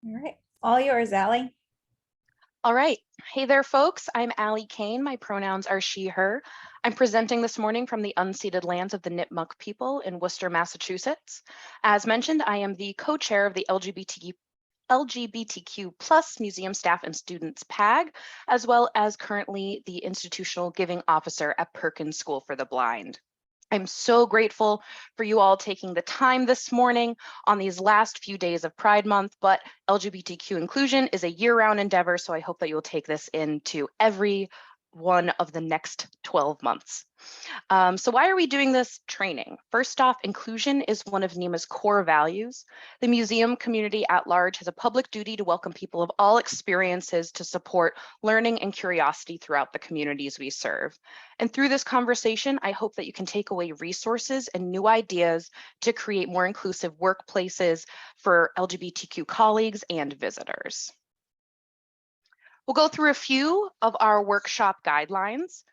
All right, all yours, Allie. All right. Hey there, folks. I'm Allie Kane. My pronouns are she, her. I'm presenting this morning from the unceded lands of the Nipmuc people in Worcester, Massachusetts. As mentioned, I am the co-chair of the LGBTQ plus Museum Staff and Students PAG, as well as currently the Institutional Giving Officer at Perkins School for the Blind. I'm so grateful for you all taking the time this morning on these last few days of Pride Month, but LGBTQ inclusion is a year-round endeavor, so I hope that you'll take this into every one of the next 12 months. So why are we doing this training? First off, inclusion is one of NEMA's core values. The museum community at large has a public duty to welcome people of all experiences to support learning and curiosity throughout the communities we serve. And through this conversation, I hope that you can take away resources and new ideas to create more inclusive workplaces for LGBTQ colleagues and visitors. We'll go through a few of our workshop guidelines.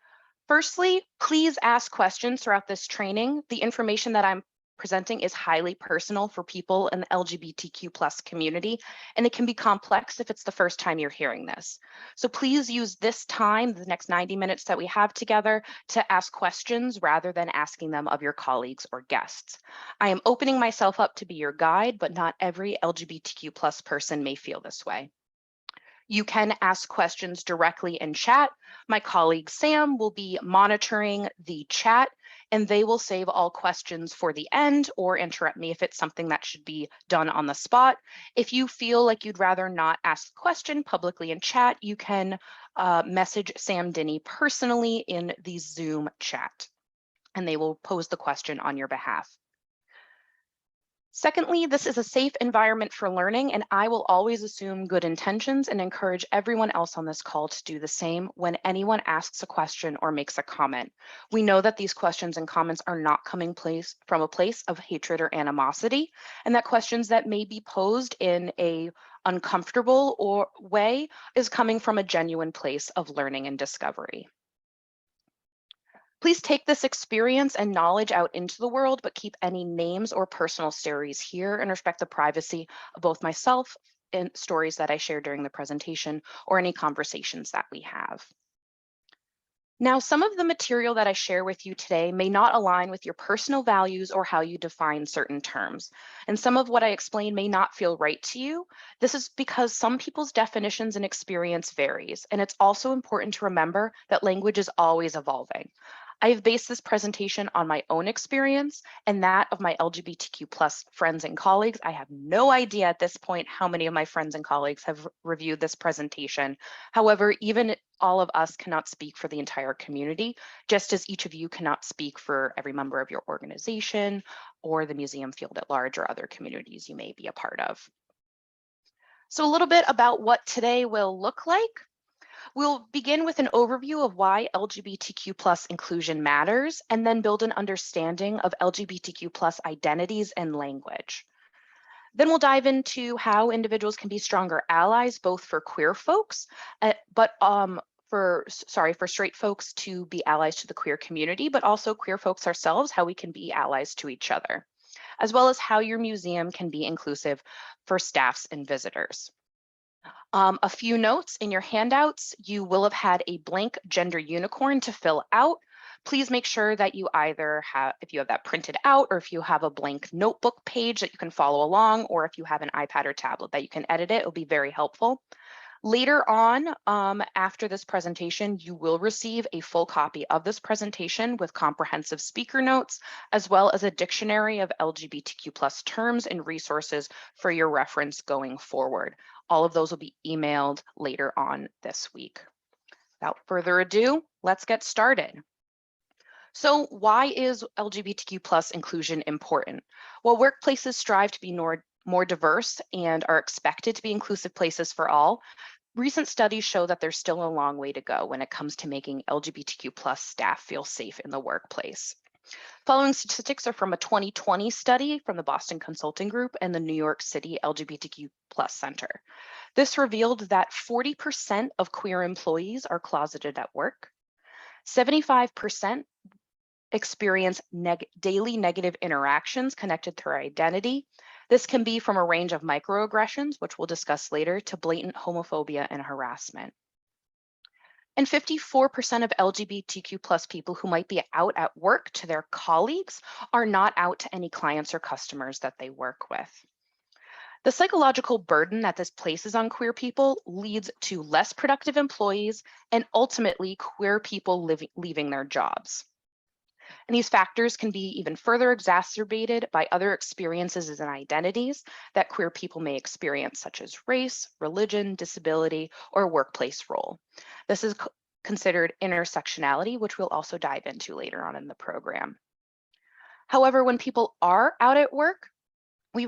Firstly, please ask questions throughout this training. The information that I'm presenting is highly personal for people in the LGBTQ plus community, and it can be complex if it's the first time you're hearing this. So please use this time, the next 90 minutes that we have together, to ask questions rather than asking them of your colleagues or guests. I am opening myself up to be your guide, but not every LGBTQ plus person may feel this way. You can ask questions directly in chat. My colleague Sam will be monitoring the chat, and they will save all questions for the end or interrupt me if it's something that should be done on the spot. If you feel like you'd rather not ask the question publicly in chat, you can message Sam Denny personally in the Zoom chat, and they will pose the question on your behalf. Secondly, this is a safe environment for learning, and I will always assume good intentions and encourage everyone else on this call to do the same when anyone asks a question or makes a comment. We know that these questions and comments are not coming from a place of hatred or animosity, and that questions that may be posed in a uncomfortable way is coming from a genuine place of learning and discovery. Please take this experience and knowledge out into the world, but keep any names or personal stories here and respect the privacy of both myself and stories that I share during the presentation or any conversations that we have. Now, some of the material that I share with you today may not align with your personal values or how you define certain terms. And some of what I explain may not feel right to you. This is because some people's definitions and experience varies. And it's also important to remember that language is always evolving. I have based this presentation on my own experience and that of my LGBTQ plus friends and colleagues. I have no idea at this point how many of my friends and colleagues have reviewed this presentation. However, even all of us cannot speak for the entire community, just as each of you cannot speak for every member of your organization or the museum field at large or other communities you may be a part of. So a little bit about what today will look like. We'll begin with an overview of why LGBTQ plus inclusion matters, and then build an understanding of LGBTQ plus identities and language. Then we'll dive into how individuals can be stronger allies, both for queer folks, for straight folks to be allies to the queer community, but also queer folks ourselves, how we can be allies to each other, as well as how your museum can be inclusive for staffs and visitors. A few notes in your handouts, you will have had a blank gender unicorn to fill out. Please make sure that you either have, if you have that printed out, or if you have a blank notebook page that you can follow along, or if you have an iPad or tablet that you can edit it, it'll be very helpful. Later on, after this presentation, you will receive a full copy of this presentation with comprehensive speaker notes, as well as a dictionary of LGBTQ plus terms and resources for your reference going forward. All of those will be emailed later on this week. Without further ado, let's get started. So why is LGBTQ plus inclusion important? Well, workplaces strive to be more diverse and are expected to be inclusive places for all. Recent studies show that there's still a long way to go when it comes to making LGBTQ plus staff feel safe in the workplace. Following statistics are from a 2020 study from the Boston Consulting Group and the New York City LGBTQ plus Center. This revealed that 40% of queer employees are closeted at work. 75% experience daily negative interactions connected to their identity. This can be from a range of microaggressions, which we'll discuss later, to blatant homophobia and harassment. And 54% of LGBTQ plus people who might be out at work to their colleagues are not out to any clients or customers that they work with. The psychological burden that this places on queer people leads to less productive employees and ultimately queer people leaving their jobs. And these factors can be even further exacerbated by other experiences and identities that queer people may experience, such as race, religion, disability, or workplace role. This is considered intersectionality, which we'll also dive into later on in the program. However, when people are out at work, we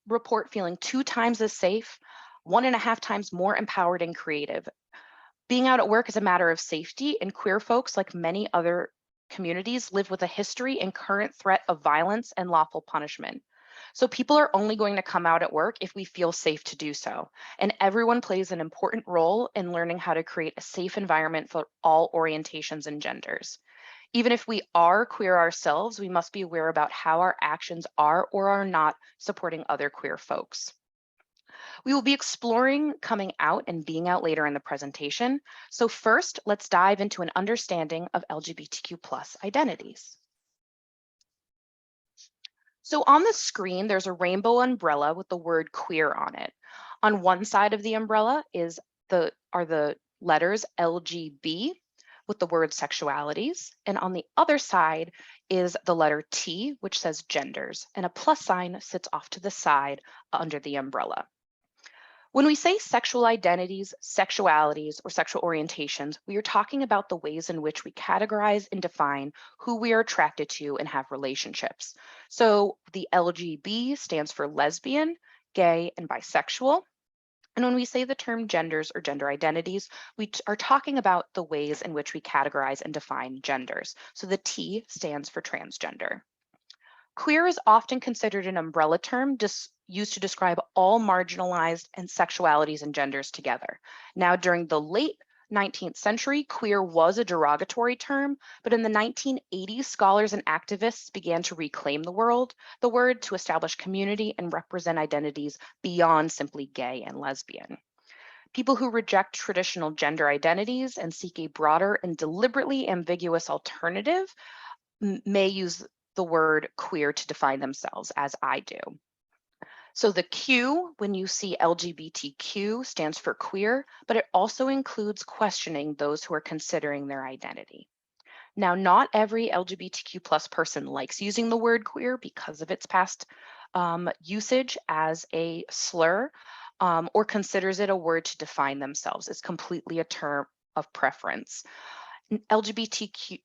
report feeling 2 times as safe, 1.5 times more empowered and creative. Being out at work is a matter of safety, and queer folks, like many other communities, live with a history and current threat of violence and lawful punishment. So people are only going to come out at work if we feel safe to do so. And everyone plays an important role in learning how to create a safe environment for all orientations and genders. Even if we are queer ourselves, we must be aware about how our actions are or are not supporting other queer folks. We will be exploring coming out and being out later in the presentation. So first, let's dive into an understanding of LGBTQ plus identities. So on the screen, there's a rainbow umbrella with the word queer on it. On one side of the umbrella are the letters LGB with the word sexualities. And on the other side is the letter T, which says genders, and a plus sign sits off to the side under the umbrella. When we say sexual identities, sexualities, or sexual orientations, we are talking about the ways in which we categorize and define who we are attracted to and have relationships. So the LGB stands for lesbian, gay, and bisexual. And when we say the term genders or gender identities, we are talking about the ways in which we categorize and define genders. So the T stands for transgender. Queer is often considered an umbrella term used to describe all marginalized and sexualities and genders together. Now, during the late 19th century, queer was a derogatory term, but in the 1980s, scholars and activists began to reclaim the word to establish community and represent identities beyond simply gay and lesbian. People who reject traditional gender identities and seek a broader and deliberately ambiguous alternative may use the word queer to define themselves, as I do. So the Q, when you see LGBTQ, stands for queer, but it also includes questioning those who are considering their identity. Now, not every LGBTQ plus person likes using the word queer because of its past usage as a slur or considers it a word to define themselves. It's completely a term of preference. LGBTQ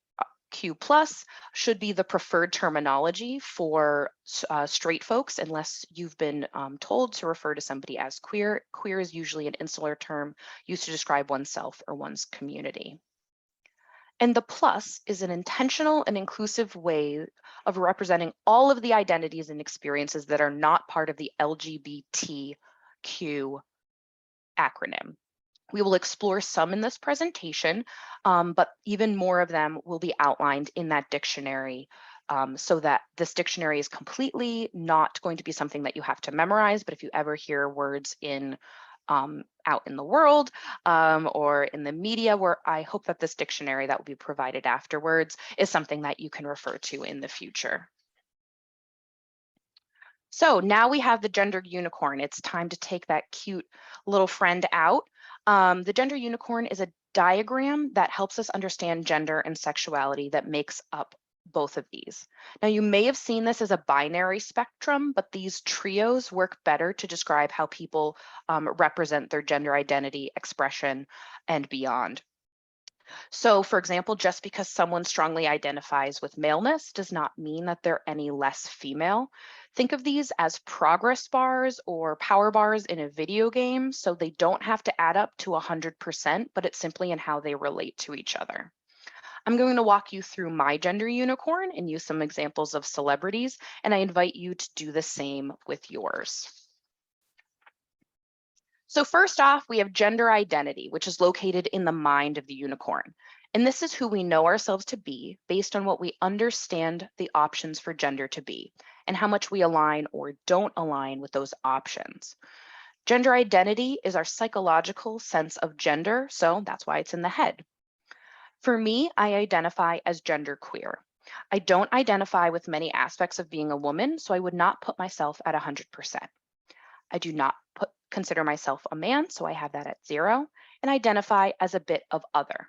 plus should be the preferred terminology for straight folks, unless you've been told to refer to somebody as queer. Queer is usually an insular term used to describe oneself or one's community. And the plus is an intentional and inclusive way of representing all of the identities and experiences that are not part of the LGBTQ acronym. We will explore some in this presentation, but even more of them will be outlined in that dictionary so that this dictionary is completely not going to be something that you have to memorize, but if you ever hear words out in the world or in the media, where I hope that this dictionary that will be provided afterwards is something that you can refer to in the future. So now we have the gender unicorn. It's time to take that cute little friend out. The gender unicorn is a diagram that helps us understand gender and sexuality that makes up both of these. Now, you may have seen this as a binary spectrum, but these trios work better to describe how people represent their gender identity, expression, and beyond. So, for example, just because someone strongly identifies with maleness does not mean that they're any less female. Think of these as progress bars or power bars in a video game, so they don't have to add up to 100%, but it's simply in how they relate to each other. I'm going to walk you through my gender unicorn and use some examples of celebrities, and I invite you to do the same with yours. So first off, we have gender identity, which is located in the mind of the unicorn. And this is who we know ourselves to be based on what we understand the options for gender to be. and how much we align or don't align with those options. Gender identity is our psychological sense of gender, so that's why it's in the head. For me, I identify as genderqueer. I don't identify with many aspects of being a woman, so I would not put myself at 100%. I do not consider myself a man, so I have that at 0, and identify as a bit of other.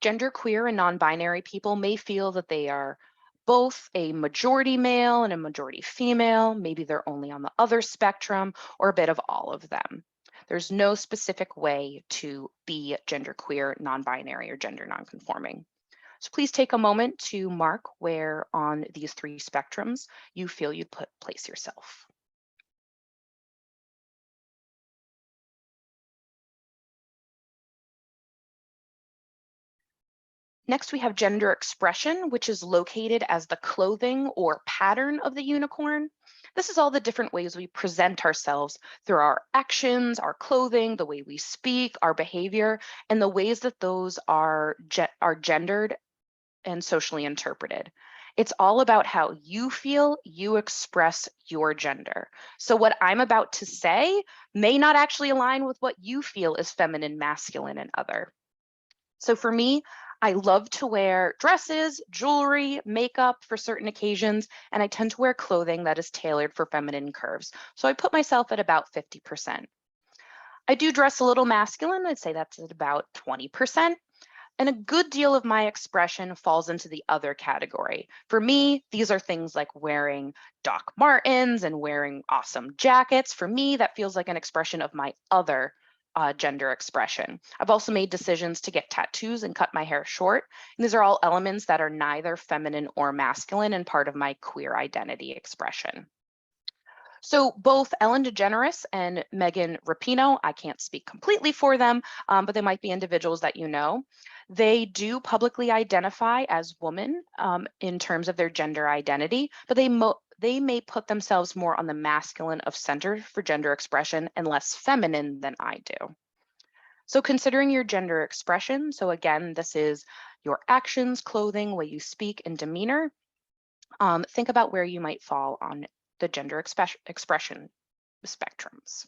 Genderqueer and non-binary people may feel that they are both a majority male and a majority female. Maybe they're only on the other spectrum, or a bit of all of them. There's no specific way to be genderqueer, non-binary, or gender nonconforming. So please take a moment to mark where on these 3 spectrums you feel you'd place yourself. Next, we have gender expression, which is located as the clothing or pattern of the unicorn. This is all the different ways we present ourselves through our actions, our clothing, the way we speak, our behavior, and the ways that those are gendered and socially interpreted. It's all about how you feel, you express your gender. So what I'm about to say may not actually align with what you feel is feminine, masculine, and other. So for me, I love to wear dresses, jewelry, makeup for certain occasions, and I tend to wear clothing that is tailored for feminine curves. So I put myself at about 50%. I do dress a little masculine. I'd say that's at about 20%. And a good deal of my expression falls into the other category. For me, these are things like wearing Doc Martens and wearing awesome jackets. For me, that feels like an expression of my other gender expression. I've also made decisions to get tattoos and cut my hair short. And these are all elements that are neither feminine or masculine and part of my queer identity expression. So both Ellen DeGeneres and Megan Rapinoe, I can't speak completely for them, but they might be individuals that you know. They do publicly identify as women in terms of their gender identity, but they may put themselves more on the masculine of center for gender expression and less feminine than I do. So considering your gender expression, so again, this is your actions, clothing, way you speak, and demeanor, think about where you might fall on the gender expression spectrums.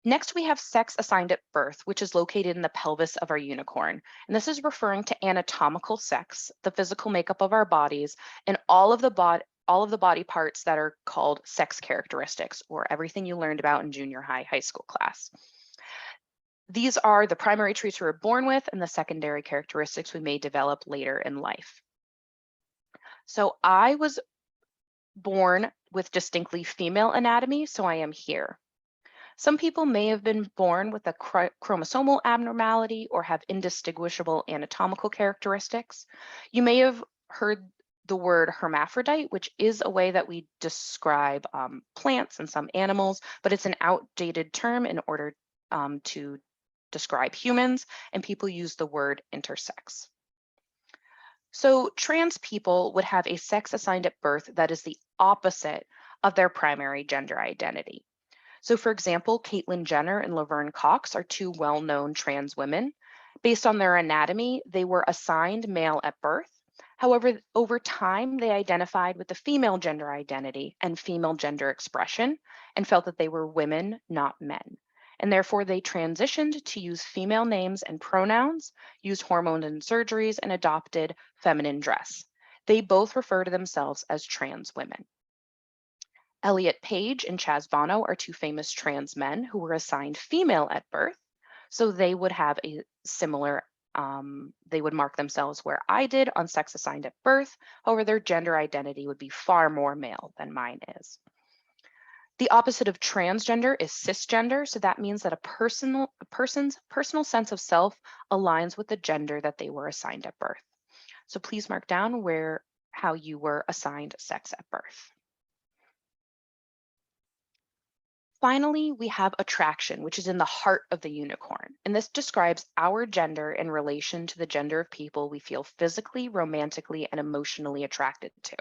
Next, we have sex assigned at birth, which is located in the pelvis of our unicorn. And this is referring to anatomical sex, the physical makeup of our bodies, and all of the body parts that are called sex characteristics, or everything you learned about in junior high school class. These are the primary traits we were born with and the secondary characteristics we may develop later in life. So I was born with distinctly female anatomy, so I am here. Some people may have been born with a chromosomal abnormality or have indistinguishable anatomical characteristics. You may have heard the word hermaphrodite, which is a way that we describe plants and some animals, but it's an outdated term in order to describe humans, and people use the word intersex. So trans people would have a sex assigned at birth that is the opposite of their primary gender identity. So for example, Caitlyn Jenner and Laverne Cox are 2 well-known trans women. Based on their anatomy, they were assigned male at birth. However, over time, they identified with the female gender identity and female gender expression and felt that they were women, not men. And therefore, they transitioned to use female names and pronouns, used hormones and surgeries, and adopted feminine dress. They both refer to themselves as trans women. Elliot Page and Chaz Bono are 2 famous trans men who were assigned female at birth. So they would have a similar, they would mark themselves where I did on sex assigned at birth. However, their gender identity would be far more male than mine is. The opposite of transgender is cisgender. So that means that a person's personal sense of self aligns with the gender that they were assigned at birth. So please mark down how you were assigned sex at birth. Finally, we have attraction, which is in the heart of the unicorn. And this describes our gender in relation to the gender of people we feel physically, romantically, and emotionally attracted to.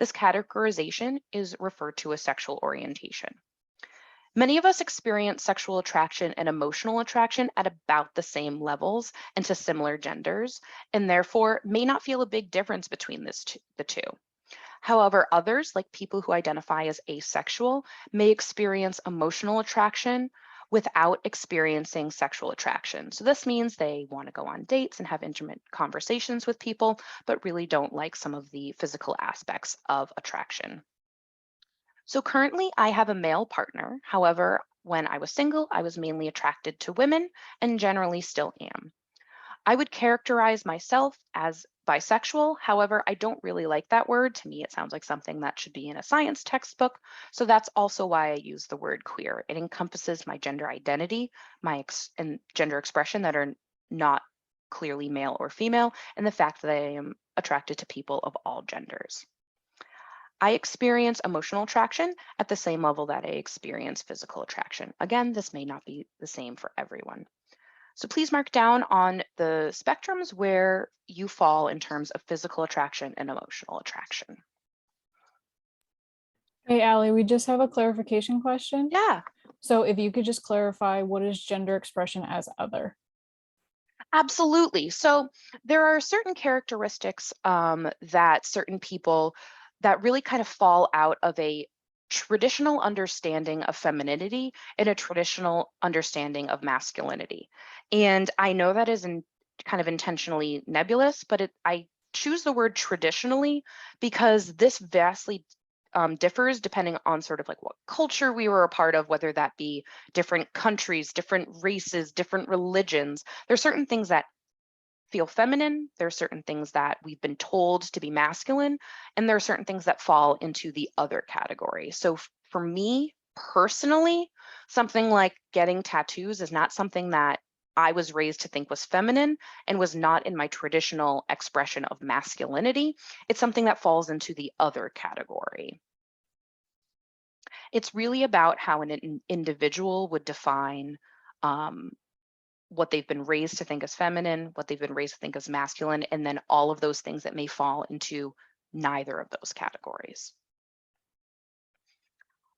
This categorization is referred to as sexual orientation. Many of us experience sexual attraction and emotional attraction at about the same levels and to similar genders, and therefore may not feel a big difference between the two. However, others, like people who identify as asexual, may experience emotional attraction without experiencing sexual attraction. So this means they want to go on dates and have intimate conversations with people, but really don't like some of the physical aspects of attraction. So currently I have a male partner. However, when I was single, I was mainly attracted to women and generally still am. I would characterize myself as bisexual. However, I don't really like that word. To me, it sounds like something that should be in a science textbook. So that's also why I use the word queer. It encompasses my gender identity, and gender expression that are not clearly male or female, and the fact that I am attracted to people of all genders. I experience emotional attraction at the same level that I experience physical attraction. Again, this may not be the same for everyone. So please mark down on the spectrums where you fall in terms of physical attraction and emotional attraction. Hey, Allie, we just have a clarification question. Yeah, So if you could just clarify, what is gender expression as other? absolutely. So there are certain characteristics that certain people that really kind of fall out of a traditional understanding of femininity and a traditional understanding of masculinity. And I know that is kind of intentionally nebulous, but I choose the word traditionally because this vastly differs depending on sort of like what culture we were a part of, whether that be different countries, different races, different religions. There's certain things that feel feminine. There are certain things that we've been told to be masculine, and there are certain things that fall into the other category. So for me personally, something like getting tattoos is not something that I was raised to think was feminine and was not in my traditional expression of masculinity. It's something that falls into the other category. It's really about how an individual would define um, what they've been raised to think as feminine, what they've been raised to think as masculine, and then all of those things that may fall into neither of those categories.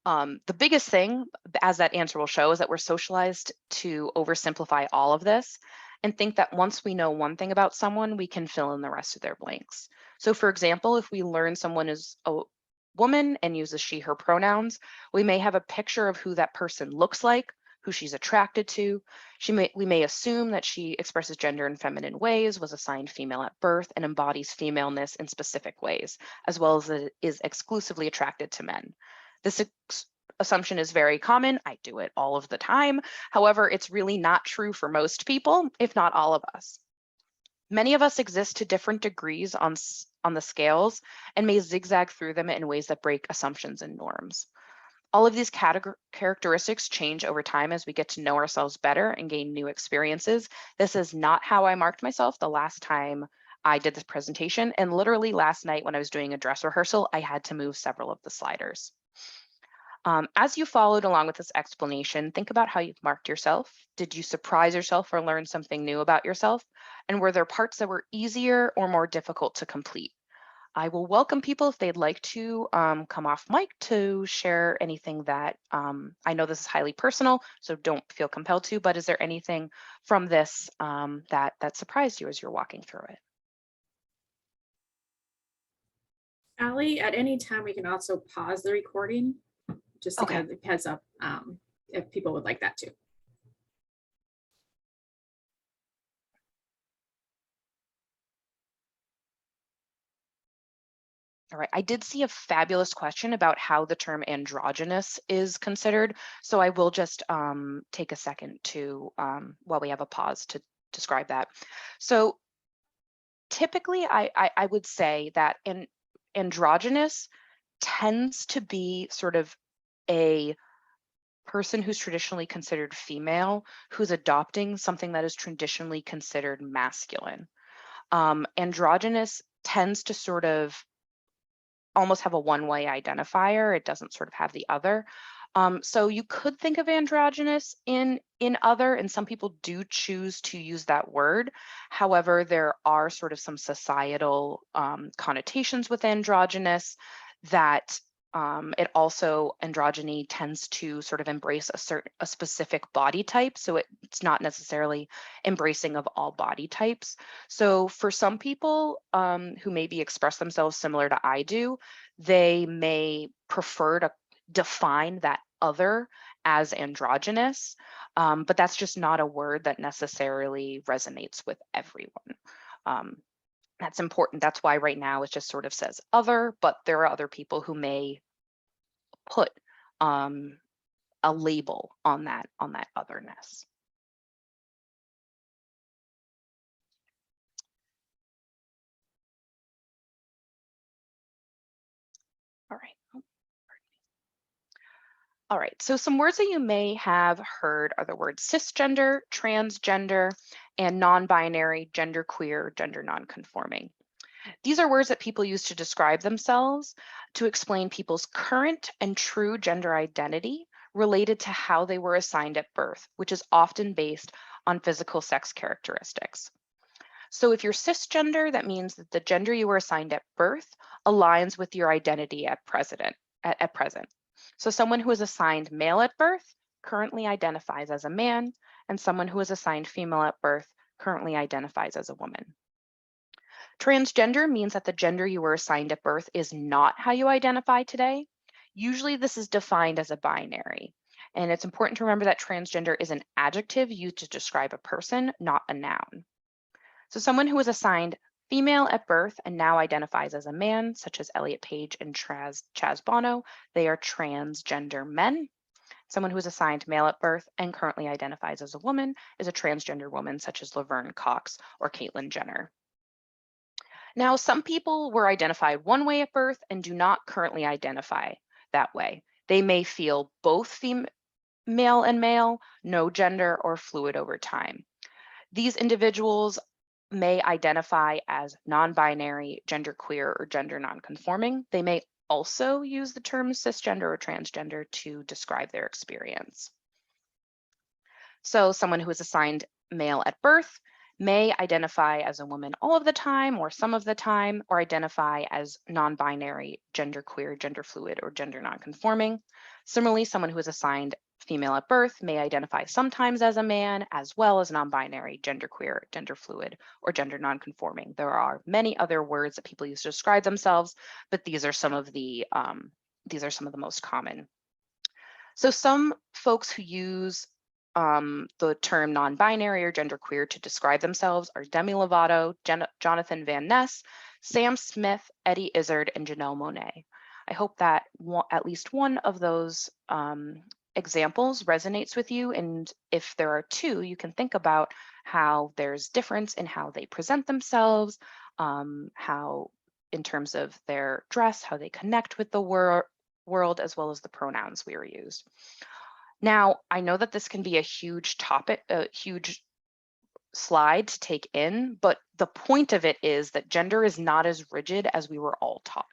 The biggest thing, as that answer will show, is that we're socialized to oversimplify all of this and think that once we know one thing about someone, we can fill in the rest of their blanks. So for example, if we learn someone is a woman and uses she, her pronouns, we may have a picture of who that person looks like, who she's attracted to. We may assume that she expresses gender in feminine ways, was assigned female at birth, and embodies femaleness in specific ways, as well as it is exclusively attracted to men. This assumption is very common. I do it all of the time. However, it's really not true for most people, if not all of us. Many of us exist to different degrees on the scales and may zigzag through them in ways that break assumptions and norms. All of these characteristics change over time as we get to know ourselves better and gain new experiences. This is not how I marked myself the last time I did this presentation. And literally last night when I was doing a dress rehearsal, I had to move several of the sliders. As you followed along with this explanation, think about how you've marked yourself. Did you surprise yourself or learn something new about yourself? And were there parts that were easier or more difficult to complete? I will welcome people if they'd like to come off mic to share anything that I know this is highly personal, so don't feel compelled to, but is there anything from this that surprised you as you're walking through it? Allie, at any time, we can also pause the recording just to Okay. give a heads up if people would like that too. All right, I did see a fabulous question about how the term androgynous is considered. So I will just take a second to, while we have a pause to describe that. So typically I would say that androgynous tends to be sort of a person who's traditionally considered female, who's adopting something that is traditionally considered masculine. Androgynous tends to sort of almost have a one-way identifier. It doesn't sort of have the other. So you could think of androgynous in other, and some people do choose to use that word. However, there are sort of some societal connotations with androgynous that It also, androgyny tends to sort of embrace a specific body type. So it's not necessarily embracing of all body types. So for some people who maybe express themselves similar to I do, they may prefer to define that other as androgynous, but that's just not a word that necessarily resonates with everyone. That's important. That's why right now it just sort of says other, but there are other people who may put a label on that otherness. All right. Oh, pardon me. All right, so some words that you may have heard are the words cisgender, transgender, and non-binary, genderqueer, gender nonconforming. These are words that people use to describe themselves, to explain people's current and true gender identity related to how they were assigned at birth, which is often based on physical sex characteristics. So if you're cisgender, that means that the gender you were assigned at birth aligns with your identity at present. So someone who is assigned male at birth currently identifies as a man, and someone who is assigned female at birth currently identifies as a woman. Transgender means that the gender you were assigned at birth is not how you identify today. Usually this is defined as a binary. And it's important to remember that transgender is an adjective used to describe a person, not a noun. So someone who was assigned female at birth and now identifies as a man, such as Elliot Page and Chaz Bono, they are transgender men. Someone who was assigned male at birth and currently identifies as a woman is a transgender woman, such as Laverne Cox or Caitlyn Jenner. Now, some people were identified one way at birth and do not currently identify that way. They may feel both female and male, no gender, or fluid over time. These individuals may identify as non-binary, genderqueer, or gender nonconforming. They may also use the terms cisgender or transgender to describe their experience. So someone who is assigned male at birth may identify as a woman all of the time or some of the time, or identify as non-binary, genderqueer, gender fluid, or gender nonconforming. Similarly, someone who is assigned female at birth may identify sometimes as a man, as well as non-binary, genderqueer, gender fluid, or gender nonconforming. There are many other words that people use to describe themselves, but these are some of the most common. So some folks who use the term non-binary or genderqueer to describe themselves are Demi Lovato, Jonathan Van Ness, Sam Smith, Eddie Izzard, and Janelle Monáe. I hope that at least one of those examples resonates with you, and if there are two, you can think about how there's difference in how they present themselves, how in terms of their dress, how they connect with the world, as well as the pronouns we are used. Now, I know that this can be a huge topic, a huge slide to take in, but the point of it is that gender is not as rigid as we were all taught.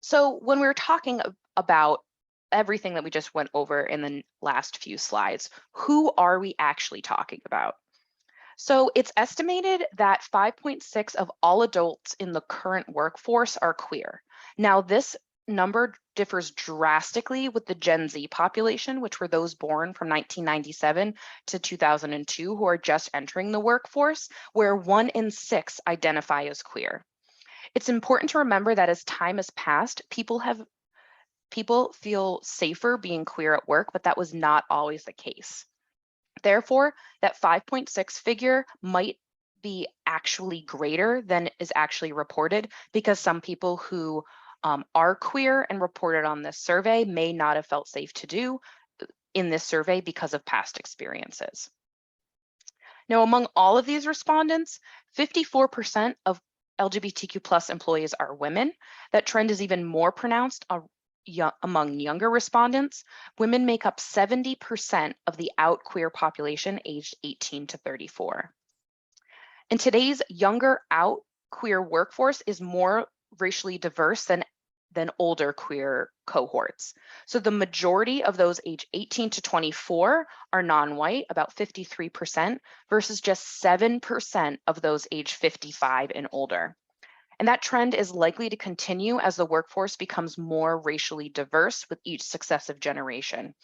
So when we're talking about everything that we just went over in the last few slides, who are we actually talking about? So it's estimated that 5.6 of all adults in the current workforce are queer. Now, this number differs drastically with the Gen Z population, which were those born from 1997 to 2002 who are just entering the workforce, where 1 in 6 identify as queer. It's important to remember that as time has passed, people feel safer being queer at work, but that was not always the case. Therefore, that 5.6 figure might be actually greater than is actually reported, because some people who are queer and reported on this survey may not have felt safe to do in this survey because of past experiences. Now, among all of these respondents, 54% of LGBTQ plus employees are women. That trend is even more pronounced among younger respondents. Women make up 70% of the out queer population aged 18 to 34. And today's younger out queer workforce is more racially diverse than older queer cohorts. So the majority of those aged 18 to 24 are non-white, about 53%, versus just 7% of those aged 55 and older. And that trend is likely to continue as the workforce becomes more racially diverse with each successive generation.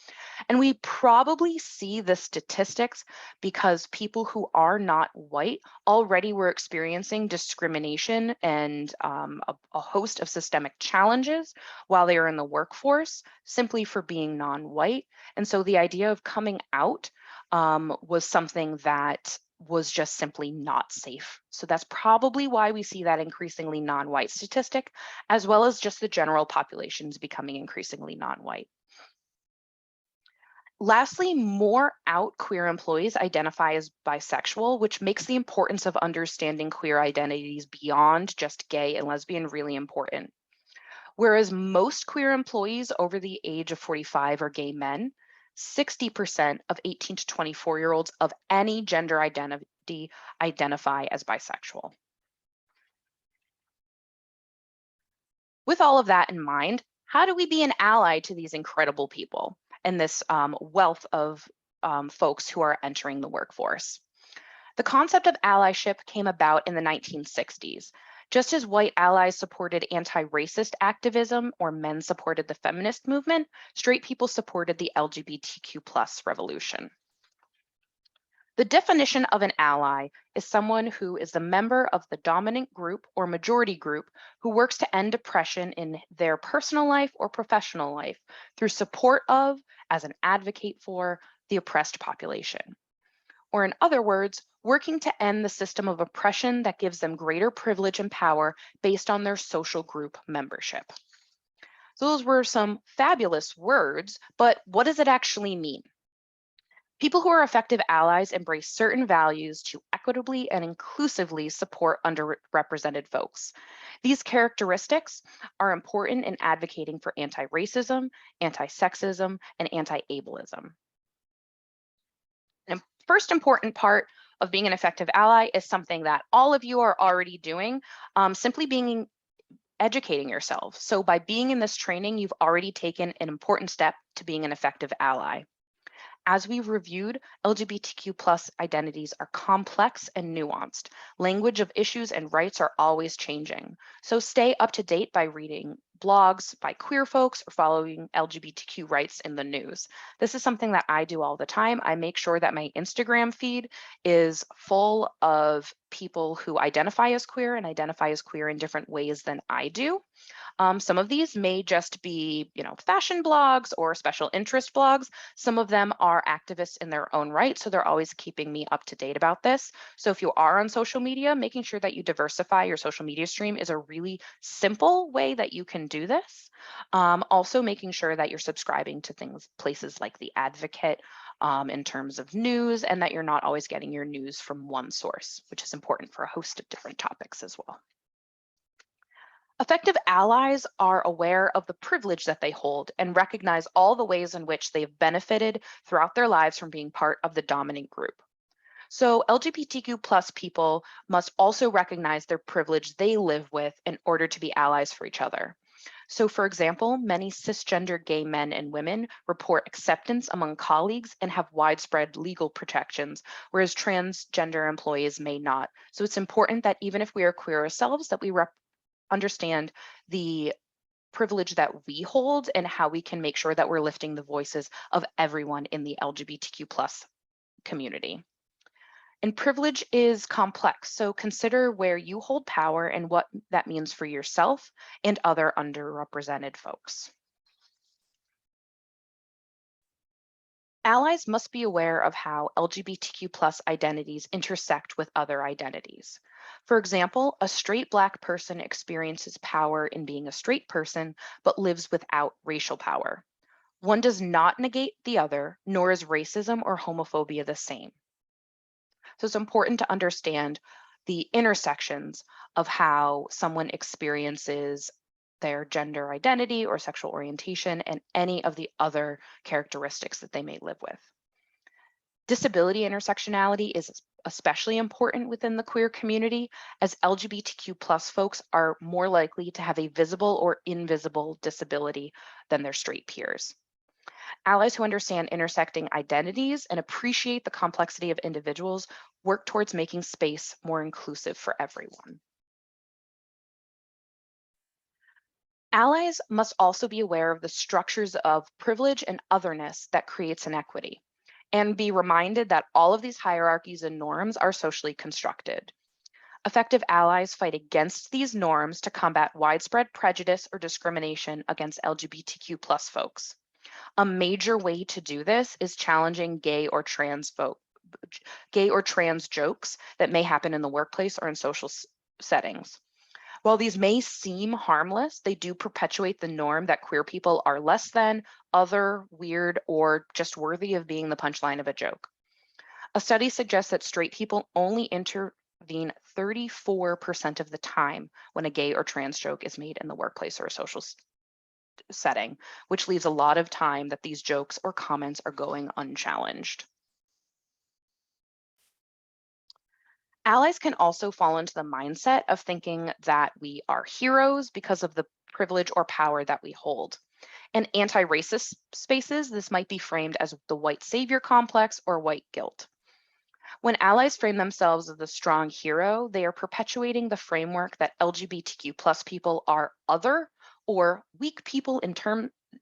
And we probably see the statistics because people who are not white already were experiencing discrimination and a host of systemic challenges while they are in the workforce simply for being non-white. And so the idea of coming out was something that was just simply not safe. So that's probably why we see that increasingly non-white statistic, as well as just the general populations becoming increasingly non-white. Lastly, more out queer employees identify as bisexual, which makes the importance of understanding queer identities beyond just gay and lesbian really important. Whereas most queer employees over the age of 45 are gay men, 60% of 18 to 24-year-olds of any gender identity identify as bisexual. With all of that in mind, how do we be an ally to these incredible people and this wealth of folks who are entering the workforce? The concept of allyship came about in the 1960s. Just as white allies supported anti-racist activism or men supported the feminist movement, straight people supported the LGBTQ+ revolution. The definition of an ally is someone who is the member of the dominant group or majority group who works to end oppression in their personal life or professional life through support of, as an advocate for, the oppressed population. Or in other words, working to end the system of oppression that gives them greater privilege and power based on their social group membership. So those were some fabulous words, but what does it actually mean? People who are effective allies embrace certain values to equitably and inclusively support underrepresented folks. These characteristics are important in advocating for anti-racism, anti-sexism, and anti-ableism. And first important part of being an effective ally is something that all of you are already doing, simply educating yourself. So by being in this training, you've already taken an important step to being an effective ally. As we've reviewed, LGBTQ+ identities are complex and nuanced. Language of issues and rights are always changing. So stay up to date by reading blogs by queer folks or following LGBTQ rights in the news. This is something that I do all the time. I make sure that my Instagram feed is full of people who identify as queer and identify as queer in different ways than I do. Some of these may just be, fashion blogs or special interest blogs. Some of them are activists in their own right, so they're always keeping me up to date about this. So if you are on social media, making sure that you diversify your social media stream is a really simple way that you can do this. Also making sure that you're subscribing to places like The Advocate in terms of news, and that you're not always getting your news from one source, which is important for a host of different topics as well. Effective allies are aware of the privilege that they hold and recognize all the ways in which they've benefited throughout their lives from being part of the dominant group. So LGBTQ+ people must also recognize their privilege they live with in order to be allies for each other. So for example, many cisgender gay men and women report acceptance among colleagues and have widespread legal protections, whereas transgender employees may not. So it's important that even if we are queer ourselves, that we understand the privilege that we hold and how we can make sure that we're lifting the voices of everyone in the LGBTQ+ community. And privilege is complex, so consider where you hold power and what that means for yourself and other underrepresented folks. Allies must be aware of how LGBTQ+ identities intersect with other identities. For example, a straight Black person experiences power in being a straight person, but lives without racial power. One does not negate the other, nor is racism or homophobia the same. So it's important to understand the intersections of how someone experiences their gender identity or sexual orientation and any of the other characteristics that they may live with. Disability intersectionality is especially important within the queer community, as LGBTQ+ folks are more likely to have a visible or invisible disability than their straight peers. Allies who understand intersecting identities and appreciate the complexity of individuals work towards making space more inclusive for everyone. Allies must also be aware of the structures of privilege and otherness that creates inequity, and be reminded that all of these hierarchies and norms are socially constructed. Effective allies fight against these norms to combat widespread prejudice or discrimination against LGBTQ plus folks. A major way to do this is challenging gay or trans jokes that may happen in the workplace or in social settings. While these may seem harmless, they do perpetuate the norm that queer people are less than, other, weird, or just worthy of being the punchline of a joke. A study suggests that straight people only intervene 34% of the time when a gay or trans joke is made in the workplace or a social setting, which leaves a lot of time that these jokes or comments are going unchallenged. Allies can also fall into the mindset of thinking that we are heroes because of the privilege or power that we hold. In anti-racist spaces, this might be framed as the white savior complex or white guilt. When allies frame themselves as the strong hero, they are perpetuating the framework that LGBTQ plus people are other or weak people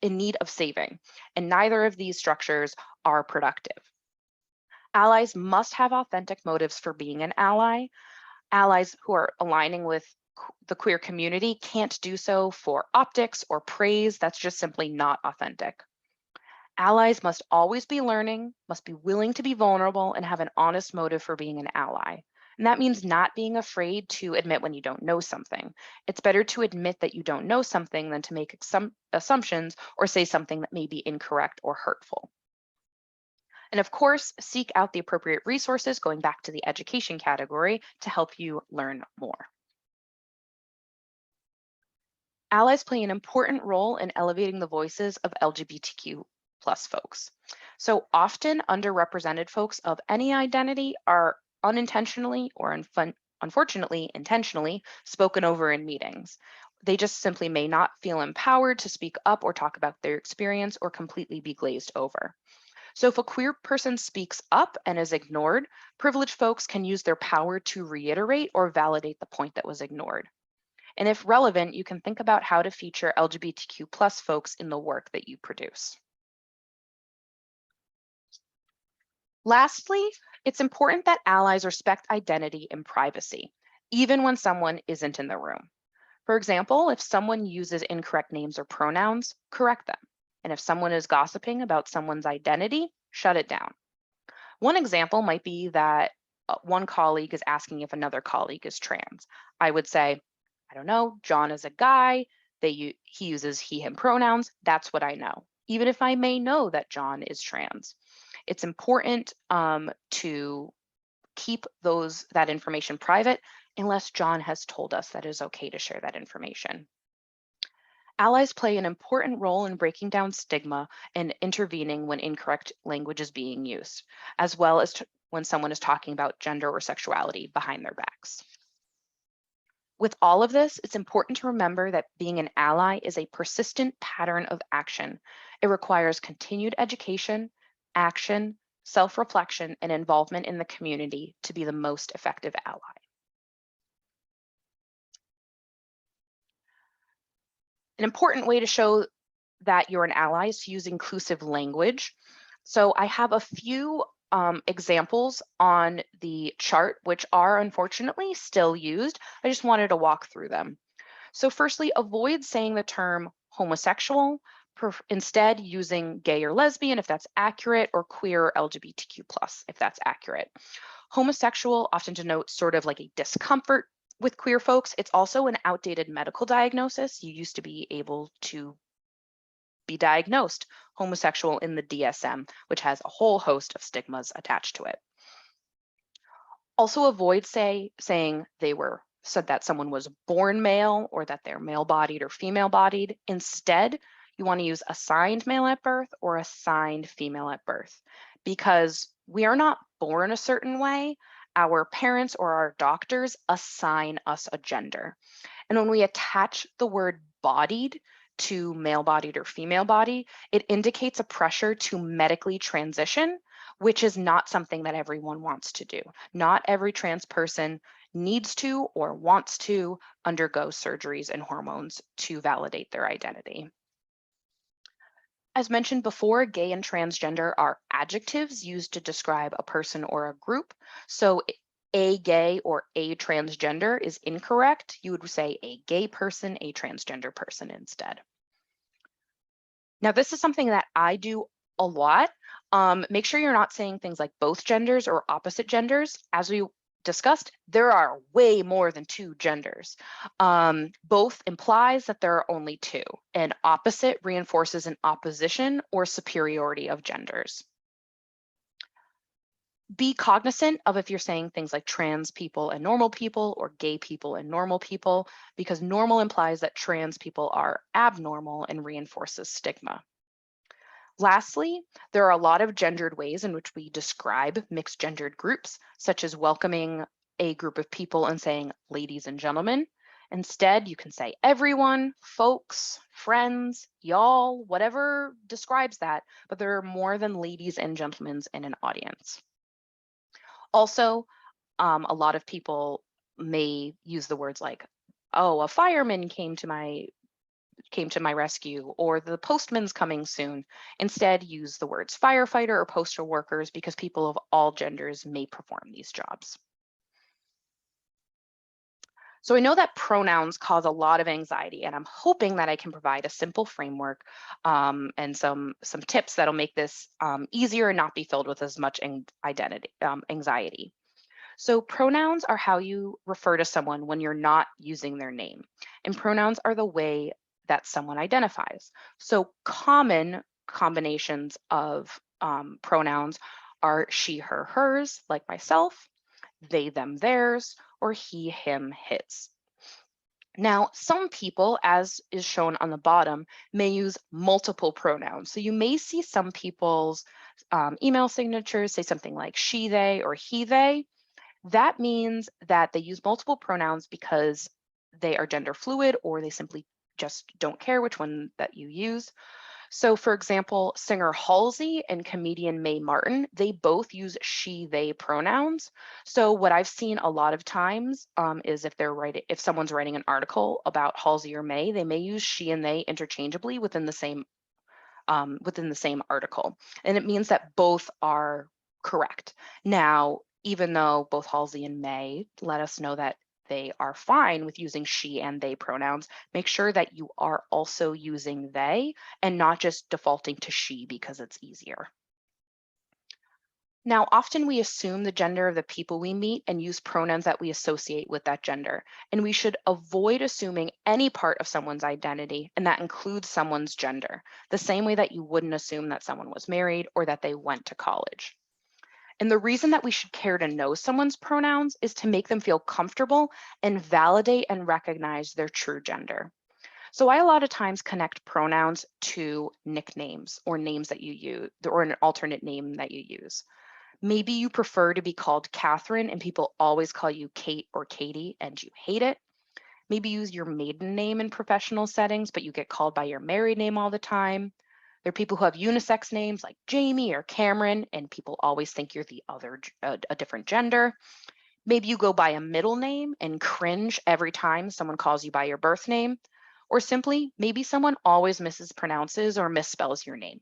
in need of saving, and neither of these structures are productive. Allies must have authentic motives for being an ally. Allies who are aligning with the queer community can't do so for optics or praise. That's just simply not authentic. Allies must always be learning, must be willing to be vulnerable, and have an honest motive for being an ally. And that means not being afraid to admit when you don't know something. It's better to admit that you don't know something than to make some assumptions or say something that may be incorrect or hurtful. And of course, seek out the appropriate resources, going back to the education category, to help you learn more. Allies play an important role in elevating the voices of LGBTQ plus folks. So often underrepresented folks of any identity are unintentionally or unfortunately intentionally spoken over in meetings. They just simply may not feel empowered to speak up or talk about their experience or completely be glazed over. So if a queer person speaks up and is ignored, privileged folks can use their power to reiterate or validate the point that was ignored. And if relevant, you can think about how to feature LGBTQ plus folks in the work that you produce. Lastly, it's important that allies respect identity and privacy, even when someone isn't in the room. For example, if someone uses incorrect names or pronouns, correct them. And if someone is gossiping about someone's identity, shut it down. One example might be that one colleague is asking if another colleague is trans. I would say, I don't know, John is a guy, he uses he, him pronouns, that's what I know, even if I may know that John is trans. It's important to keep that information private unless John has told us that it is okay to share that information. Allies play an important role in breaking down stigma and intervening when incorrect language is being used, as well as when someone is talking about gender or sexuality behind their backs. With all of this, it's important to remember that being an ally is a persistent pattern of action. It requires continued education, action, self-reflection, and involvement in the community to be the most effective ally. An important way to show that you're an ally is to use inclusive language. So I have a few examples on the chart, which are unfortunately still used. I just wanted to walk through them. So firstly, avoid saying the term homosexual, instead using gay or lesbian if that's accurate, or queer or LGBTQ+, if that's accurate. Homosexual often denotes sort of like a discomfort with queer folks. It's also an outdated medical diagnosis. You used to be able to be diagnosed homosexual in the DSM, which has a whole host of stigmas attached to it. Also avoid saying said that someone was born male or that they're male-bodied or female-bodied. Instead, you want to use assigned male at birth or assigned female at birth, because we are not born a certain way. Our parents or our doctors assign us a gender. And when we attach the word bodied to male-bodied or female-bodied, it indicates a pressure to medically transition, which is not something that everyone wants to do. Not every trans person needs to or wants to undergo surgeries and hormones to validate their identity. As mentioned before, gay and transgender are adjectives used to describe a person or a group. So a gay or a transgender is incorrect. You would say a gay person, a transgender person instead. Now, this is something that I do a lot. Make sure you're not saying things like both genders or opposite genders. As we discussed, there are way more than two genders. Both implies that there are only two, and opposite reinforces an opposition or superiority of genders. Be cognizant of if you're saying things like trans people and normal people or gay people and normal people, because normal implies that trans people are abnormal and reinforces stigma. Lastly, there are a lot of gendered ways in which we describe mixed gendered groups, such as welcoming a group of people and saying ladies and gentlemen. Instead, you can say everyone, folks, friends, y'all, whatever describes that, but there are more than ladies and gentlemen in an audience. Also, a lot of people may use the words like, oh, a fireman came to my rescue, or the postman's coming soon. Instead, use the words firefighter or postal workers because people of all genders may perform these jobs. So I know that pronouns cause a lot of anxiety, and I'm hoping that I can provide a simple framework and some tips that'll make this easier and not be filled with as much anxiety. So pronouns are how you refer to someone when you're not using their name, and pronouns are the way that someone identifies. So common combinations of pronouns are she, her, hers, like myself, they, them, theirs, or he, him, his. Now, some people, as is shown on the bottom, may use multiple pronouns. So you may see some people's email signatures say something like she, they, or he, they. That means that they use multiple pronouns because they are gender fluid, or they simply just don't care which one that you use. So for example, singer Halsey and comedian Mae Martin, they both use she, they pronouns. So what I've seen a lot of times is if someone's writing an article about Halsey or Mae, they may use she and they interchangeably within the same article. And it means that both are correct. Now, even though both Halsey and Mae let us know that they are fine with using she and they pronouns, make sure that you are also using they and not just defaulting to she because it's easier. Now, often we assume the gender of the people we meet and use pronouns that we associate with that gender. And we should avoid assuming any part of someone's identity, and that includes someone's gender, the same way that you wouldn't assume that someone was married or that they went to college. And the reason that we should care to know someone's pronouns is to make them feel comfortable and validate and recognize their true gender. So I a lot of times connect pronouns to nicknames or names that you use, or an alternate name that you use. Maybe you prefer to be called Catherine and people always call you Kate or Katie and you hate it. Maybe use your maiden name in professional settings, but you get called by your married name all the time. There are people who have unisex names like Jamie or Cameron, and people always think you're a different gender. Maybe you go by a middle name and cringe every time someone calls you by your birth name. Or simply, maybe someone always mispronounces or misspells your name.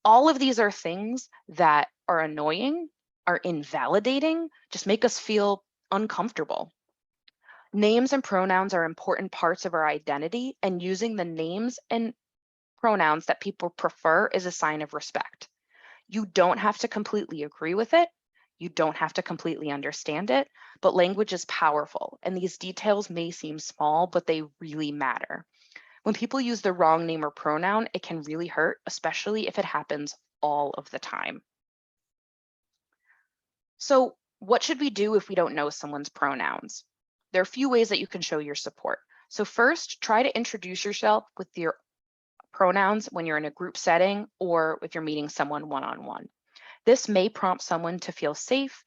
All of these are things that are annoying, are invalidating, just make us feel uncomfortable. Names and pronouns are important parts of our identity, and using the names and pronouns that people prefer is a sign of respect. You don't have to completely agree with it. You don't have to completely understand it, but language is powerful, and these details may seem small, but they really matter. When people use the wrong name or pronoun, it can really hurt, especially if it happens all of the time. So what should we do if we don't know someone's pronouns? There are a few ways that you can show your support. So first, try to introduce yourself with your pronouns when you're in a group setting or if you're meeting someone one-on-one. This may prompt someone to feel safe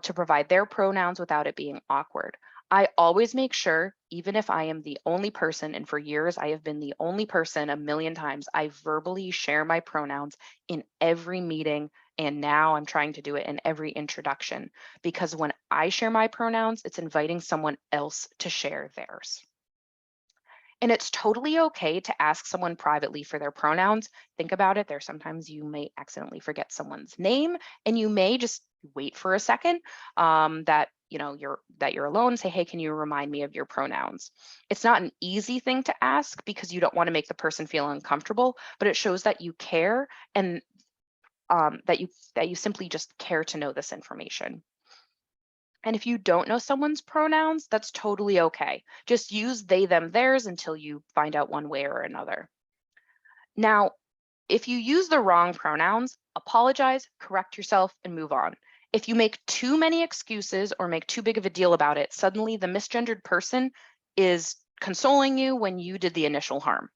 to provide their pronouns without it being awkward. I always make sure, even if I am the only person, and for years I have been the only person a million times, I verbally share my pronouns in every meeting. And now I'm trying to do it in every introduction, because when I share my pronouns, it's inviting someone else to share theirs. And it's totally okay to ask someone privately for their pronouns. Think about it. There's sometimes you may accidentally forget someone's name, and you may just wait for a second that you're alone. Say, hey, can you remind me of your pronouns? It's not an easy thing to ask because you don't want to make the person feel uncomfortable, but it shows that you care and that you simply just care to know this information. And if you don't know someone's pronouns, that's totally okay. Just use they, them, theirs until you find out one way or another. Now, if you use the wrong pronouns, apologize, correct yourself, and move on. If you make too many excuses or make too big of a deal about it, suddenly the misgendered person is consoling you when you did the initial harm.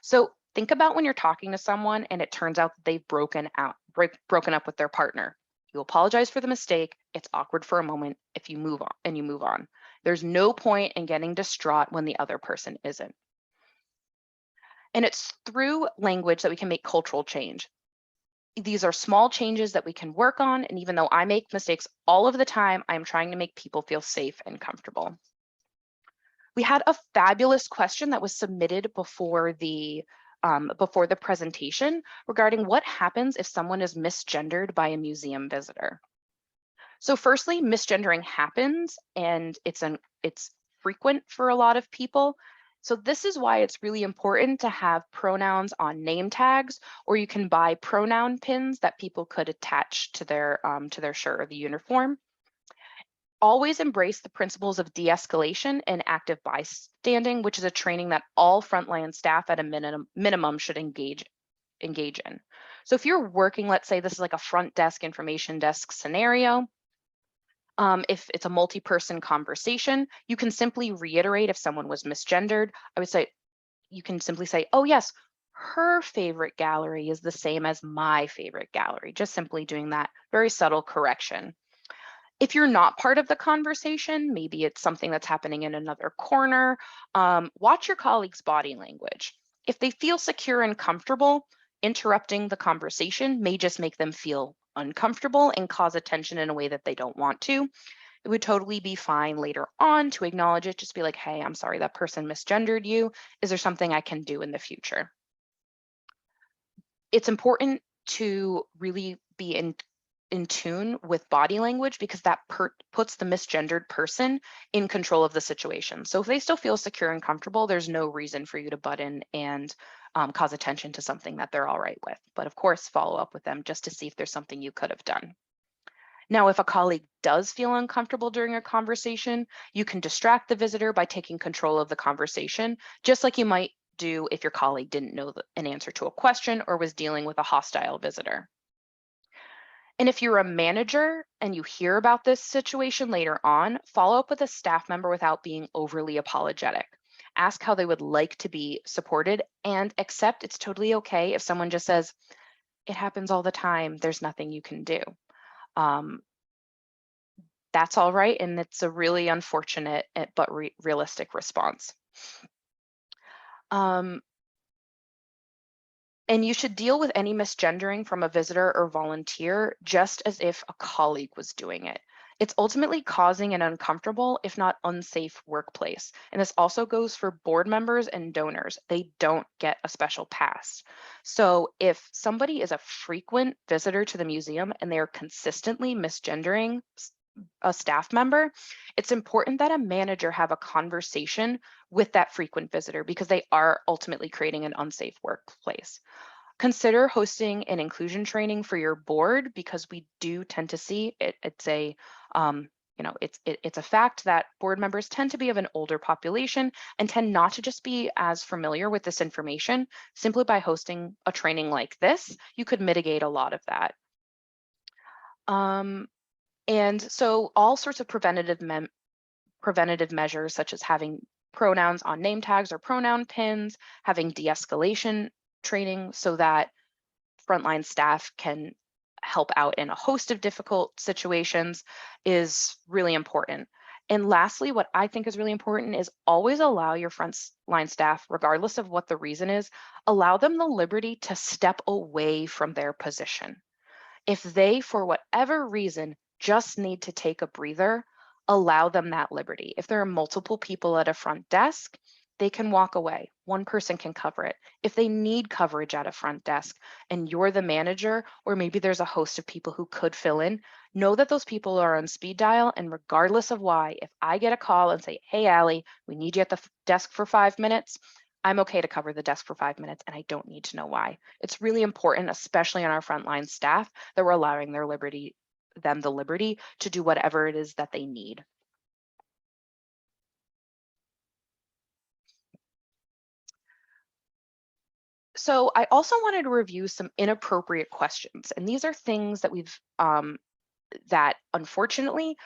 So think about when you're talking to someone and it turns out that they've broken up with their partner. You apologize for the mistake. It's awkward for a moment if you move on. There's no point in getting distraught when the other person isn't. And it's through language that we can make cultural change. These are small changes that we can work on. And even though I make mistakes all of the time, I'm trying to make people feel safe and comfortable. We had a fabulous question that was submitted before the presentation regarding what happens if someone is misgendered by a museum visitor. So firstly, misgendering happens and it's frequent for a lot of people. So this is why it's really important to have pronouns on name tags, or you can buy pronoun pins that people could attach to their shirt or the uniform. Always embrace the principles of de-escalation and active bystanding, which is a training that all frontline staff at a minimum should engage in. So if you're working, let's say this is like a front desk, information desk scenario, if it's a multi-person conversation, you can simply reiterate if someone was misgendered. I would say, you can simply say, oh yes, her favorite gallery is the same as my favorite gallery, just simply doing that very subtle correction. If you're not part of the conversation, maybe it's something that's happening in another corner, watch your colleague's body language. If they feel secure and comfortable, interrupting the conversation may just make them feel uncomfortable and cause attention in a way that they don't want to. It would totally be fine later on to acknowledge it, just be like, hey, I'm sorry, that person misgendered you. Is there something I can do in the future? It's important to really be in tune with body language, because that puts the misgendered person in control of the situation. So if they still feel secure and comfortable, there's no reason for you to butt in and cause attention to something that they're all right with. But of course, follow up with them just to see if there's something you could have done. Now, if a colleague does feel uncomfortable during a conversation, you can distract the visitor by taking control of the conversation, just like you might do if your colleague didn't know an answer to a question or was dealing with a hostile visitor. And if you're a manager and you hear about this situation later on, follow up with a staff member without being overly apologetic. Ask how they would like to be supported, and accept it's totally okay if someone just says, it happens all the time, there's nothing you can do. That's all right, and it's a really unfortunate but realistic response. And you should deal with any misgendering from a visitor or volunteer just as if a colleague was doing it. It's ultimately causing an uncomfortable, if not unsafe, workplace. And this also goes for board members and donors. They don't get a special pass. So if somebody is a frequent visitor to the museum and they are consistently misgendering a staff member, it's important that a manager have a conversation with that frequent visitor, because they are ultimately creating an unsafe workplace. Consider hosting an inclusion training for your board, because we do tend to see it. It's a it's a fact that board members tend to be of an older population and tend not to just be as familiar with this information. Simply by hosting a training like this, you could mitigate a lot of that. And so all sorts of preventative measures, such as having pronouns on name tags or pronoun pins, having de-escalation training so that frontline staff can help out in a host of difficult situations, is really important. And lastly, what I think is really important is always allow your frontline staff, regardless of what the reason is, allow them the liberty to step away from their position. If they, for whatever reason, just need to take a breather, allow them that liberty. If there are multiple people at a front desk, they can walk away. One person can cover it. If they need coverage at a front desk and you're the manager, or maybe there's a host of people who could fill in, know that those people are on speed dial. And regardless of why, if I get a call and say, hey, Allie, we need you at the desk for 5 minutes, I'm okay to cover the desk for 5 minutes and I don't need to know why. It's really important, especially on our frontline staff, that we're allowing them the liberty to do whatever it is that they need. So I also wanted to review some inappropriate questions, and these are things that that unfortunately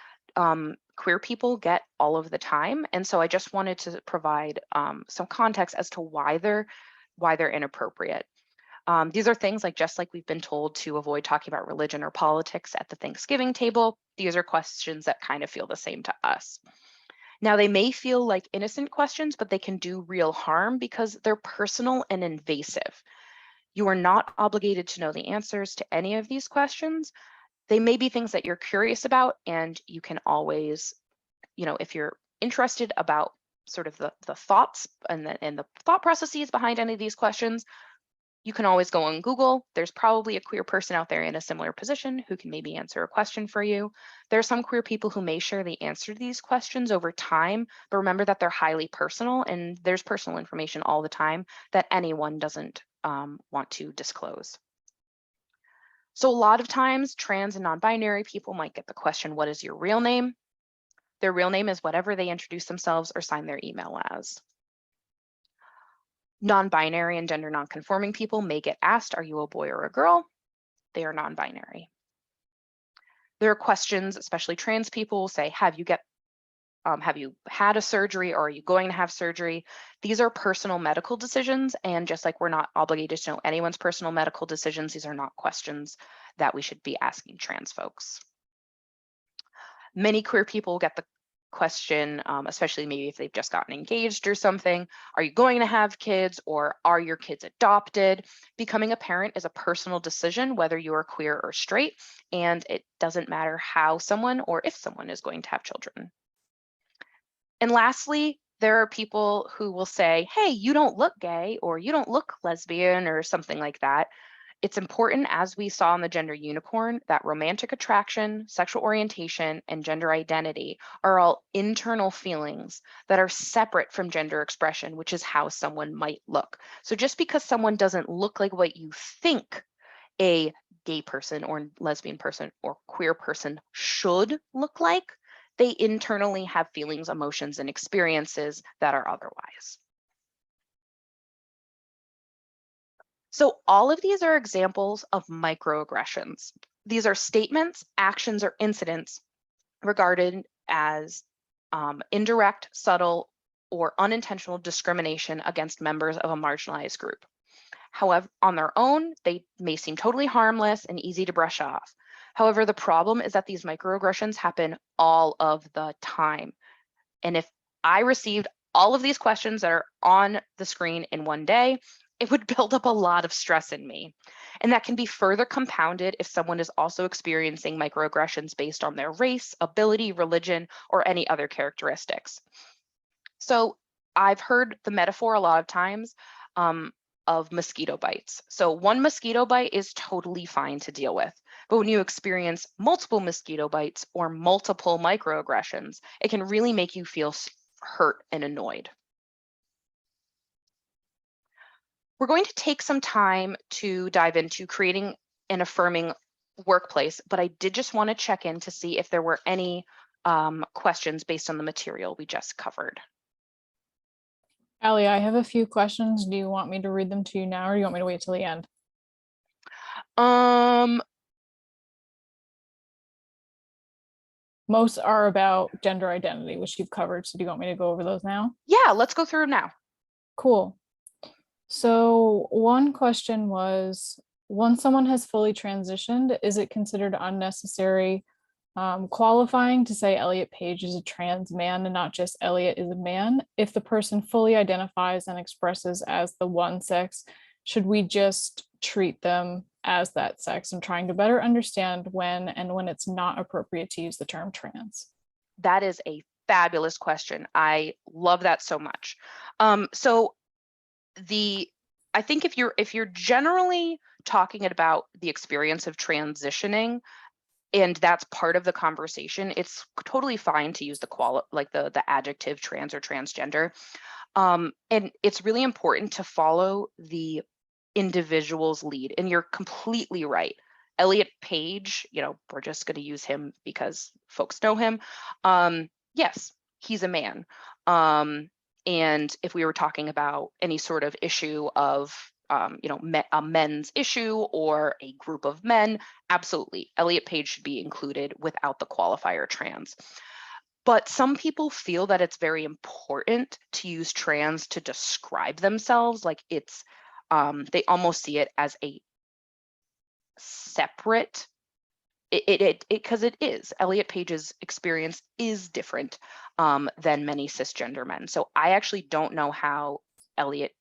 queer people get all of the time. And so I just wanted to provide some context as to why they're inappropriate. These are things like, just like we've been told to avoid talking about religion or politics at the Thanksgiving table, these are questions that kind of feel the same to us. Now, they may feel like innocent questions, but they can do real harm because they're personal and invasive. You are not obligated to know the answers to any of these questions. They may be things that you're curious about, and you can always, if you're interested about sort of the thoughts and the thought processes behind any of these questions, you can always go on Google. There's probably a queer person out there in a similar position who can maybe answer a question for you. There are some queer people who may share the answer to these questions over time, but remember that they're highly personal and there's personal information all the time that anyone doesn't want to disclose. So a lot of times trans and non-binary people might get the question, what is your real name? Their real name is whatever they introduce themselves or sign their email as. Non-binary and gender non-conforming people may get asked, are you a boy or a girl? They are non-binary. There are questions, especially trans people will say, have you had a surgery or are you going to have surgery? These are personal medical decisions. And just like we're not obligated to know anyone's personal medical decisions, these are not questions that we should be asking trans folks. Many queer people get the question, especially maybe if they've just gotten engaged or something, are you going to have kids or are your kids adopted? Becoming a parent is a personal decision, whether you are queer or straight, and it doesn't matter how someone or if someone is going to have children. And lastly, there are people who will say, hey, you don't look gay or you don't look lesbian or something like that. It's important, as we saw in the gender unicorn, that romantic attraction, sexual orientation, and gender identity are all internal feelings that are separate from gender expression, which is how someone might look. So just because someone doesn't look like what you think a gay person or lesbian person or queer person should look like, they internally have feelings, emotions, and experiences that are otherwise. So all of these are examples of microaggressions. These are statements, actions, or incidents regarded as indirect, subtle, or unintentional discrimination against members of a marginalized group. However, on their own, they may seem totally harmless and easy to brush off. However, the problem is that these microaggressions happen all of the time. And if I received all of these questions that are on the screen in one day, it would build up a lot of stress in me. And that can be further compounded if someone is also experiencing microaggressions based on their race, ability, religion, or any other characteristics. So I've heard the metaphor a lot of times of mosquito bites. So one mosquito bite is totally fine to deal with. But when you experience multiple mosquito bites or multiple microaggressions, it can really make you feel hurt and annoyed. We're going to take some time to dive into creating an affirming workplace, but I did just want to check in to see if there were any questions based on the material we just covered. Allie, I have a few questions. Do you want me to read them to you now, or do you want me to wait till the end? Most are about gender identity, which you've covered. So do you want me to go over those now? Yeah, let's go through them now. Cool. So one question was, once someone has fully transitioned, is it considered unnecessary Qualifying to say Elliot Page is a trans man and not just Elliot is a man. If the person fully identifies and expresses as the one sex, should we just treat them as that sex, and trying to better understand when and when it's not appropriate to use the term trans? That is a fabulous question. I love that so much. So I think if you're generally talking about the experience of transitioning, and that's part of the conversation, it's totally fine to use the adjective trans or transgender. And it's really important to follow the individual's lead. And you're completely right. Elliot Page, we're just going to use him because folks know him. Yes, he's a man. And if we were talking about any sort of issue of, a men's issue or a group of men, absolutely, Elliot Page should be included without the qualifier trans. But some people feel that it's very important to use trans to describe themselves, like it's, they almost see it as a separate, because it is. Elliot Page's experience is different than many cisgender men. So I actually don't know how Elliot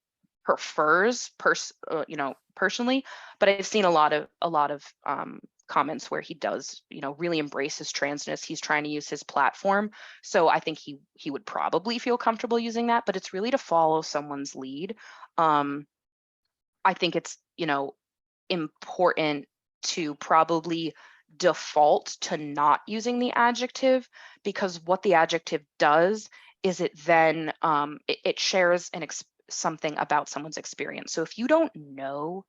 prefers personally, but I've seen a lot of comments where he does really embrace his transness. He's trying to use his platform, so I think he would probably feel comfortable using that, but it's really to follow someone's lead. I think it's important to probably default to not using the adjective, because what the adjective does is it then it shares something about someone's experience. So if you know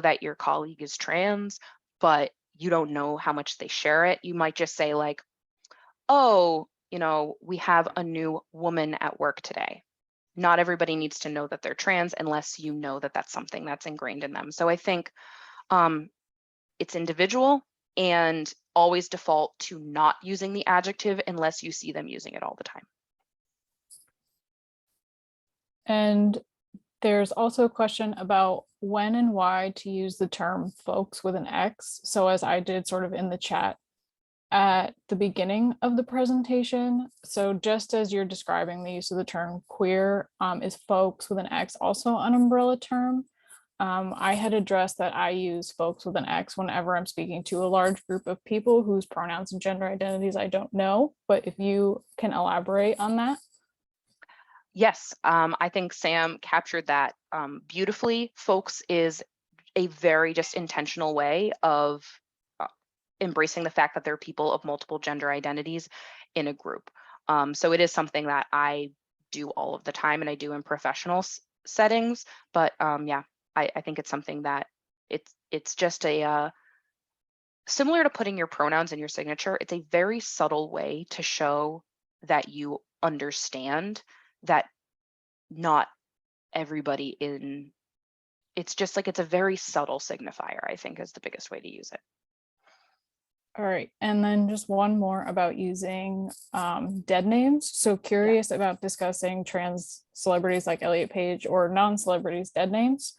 that your colleague is trans, but you don't know how much they share it, you might just say like, oh, we have a new woman at work today. Not everybody needs to know that they're trans unless you know that that's something that's ingrained in them. So I think it's individual, and always default to not using the adjective unless you see them using it all the time. And there's also a question about when and why to use the term folks with an X. So as I did sort of in the chat at the beginning of the presentation, so just as you're describing the use of the term queer, is folks with an X also an umbrella term? I had addressed that I use folks with an X whenever I'm speaking to a large group of people whose pronouns and gender identities I don't know, but if you can elaborate on that. Yes, I think Sam captured that beautifully. Folks is a very just intentional way of embracing the fact that there are people of multiple gender identities in a group. So it is something that I do all of the time, and I do in professional settings. But yeah, I think it's something that it's just a similar to putting your pronouns in your signature. It's a very subtle way to show that you understand that not everybody it's just like, it's a very subtle signifier, I think, is the biggest way to use it. All right, and then just one more about using dead names. So curious about discussing trans celebrities like Elliot Page or non-celebrities dead names.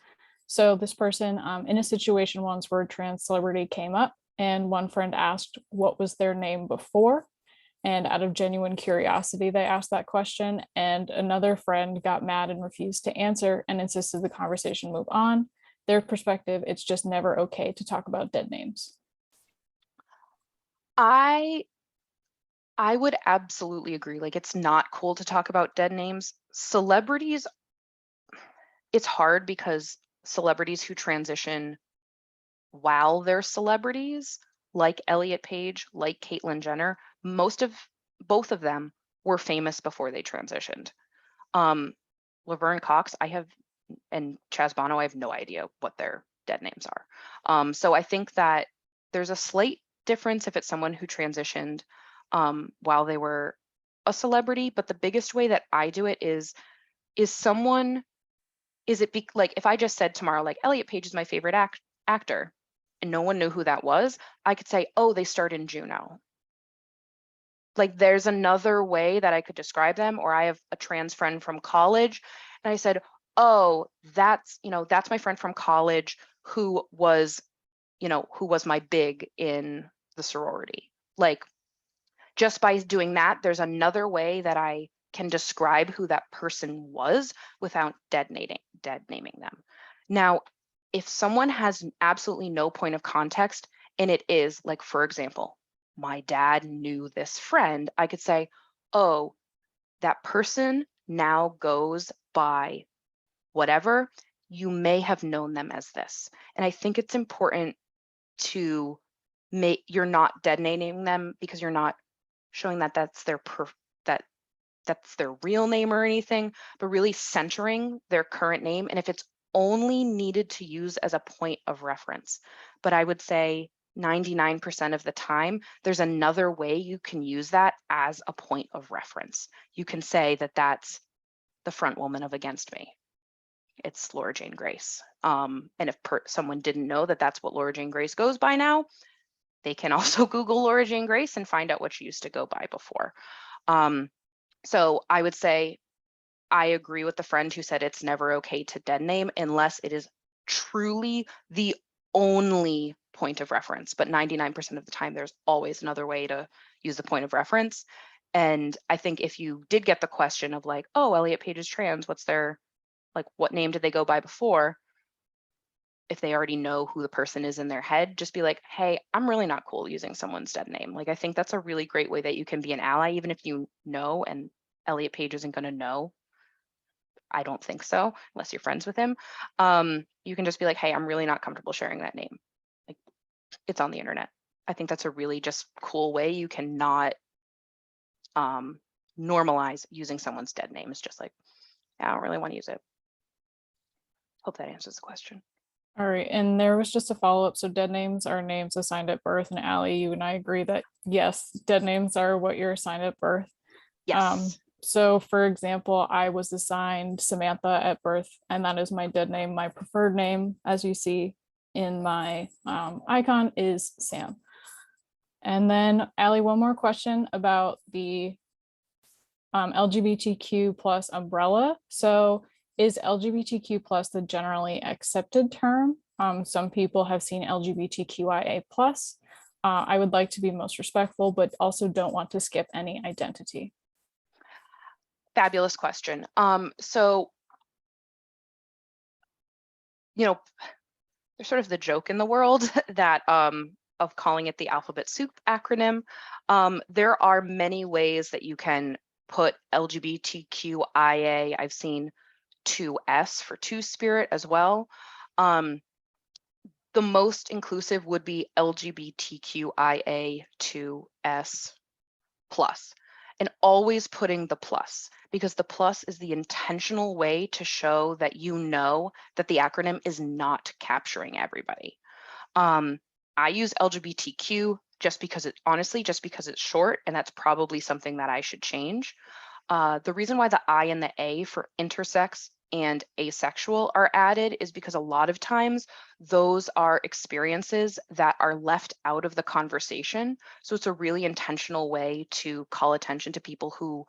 So this person in a situation once where a trans celebrity came up and one friend asked what was their name before. And out of genuine curiosity, they asked that question, and another friend got mad and refused to answer and insisted the conversation move on. Their perspective, it's just never okay to talk about dead names. I would absolutely agree. Like, it's not cool to talk about dead names. Celebrities, it's hard because celebrities who transition while they're celebrities, like Elliot Page, like Caitlyn Jenner, both of them were famous before they transitioned. Laverne Cox, and Chaz Bono, I have no idea what their dead names are. So I think that there's a slight difference if it's someone who transitioned while they were a celebrity, but the biggest way that I do it is like, if I just said tomorrow, like, Elliot Page is my favorite actor, and no one knew who that was, I could say, oh, they starred in Juno. Like, there's another way that I could describe them. Or I have a trans friend from college, and I said, oh, that's my friend from college who was my big in the sorority. like just by doing that, there's another way that I can describe who that person was without dead naming them. Now, if someone has absolutely no point of context, and it is like, for example, my dad knew this friend, I could say, oh, that person now goes by whatever, you may have known them as this. And I think it's important to you're not dead naming them because you're not showing that that's their real name or anything, but really centering their current name. And if it's only needed to use as a point of reference, but I would say 99% of the time, there's another way you can use that as a point of reference. You can say that that's the front woman of Against Me. It's Laura Jane Grace. And if someone didn't know that that's what Laura Jane Grace goes by now, they can also Google Laura Jane Grace and find out what she used to go by before. So I would say I agree with the friend who said it's never okay to dead name unless it is truly the only point of reference. But 99% of the time, there's always another way to use the point of reference. And I think if you did get the question of like, oh, Elliot Page is trans, what's their, like, what name did they go by before? If they already know who the person is in their head, just be like, hey, I'm really not cool using someone's dead name. Like, I think that's a really great way that you can be an ally, even if you know, and Elliot Page isn't going to know. I don't think so, unless you're friends with him. You can just be like, hey, I'm really not comfortable sharing that name. Like, it's on the internet. I think that's a really just cool way you cannot normalize using someone's dead name. It's just like, I don't really want to use it. Hope that answers the question. All right, and there was just a follow-up. So dead names are names assigned at birth, and Allie, you and I agree that yes, dead names are what you're assigned at birth. Yes. So for example, I was assigned Samantha at birth, and that is my dead name. My preferred name, as you see in my icon, is Sam. And then Allie, one more question about the LGBTQ plus umbrella. So is LGBTQ plus the generally accepted term? Some people have seen LGBTQIA plus. I would like to be most respectful, but also don't want to skip any identity. Fabulous question. So, you know, there's sort of the joke in the world that of calling it the alphabet soup acronym. There are many ways that you can put LGBTQIA. I've seen 2S for two-spirit as well. The most inclusive would be LGBTQIA2S plus, and always putting the plus, because the plus is the intentional way to show that you know that the acronym is not capturing everybody. I use LGBTQ just because just because it's short, and that's probably something that I should change. The reason why the I and the A for intersex and asexual are added is because a lot of times those are experiences that are left out of the conversation. So it's a really intentional way to call attention to people who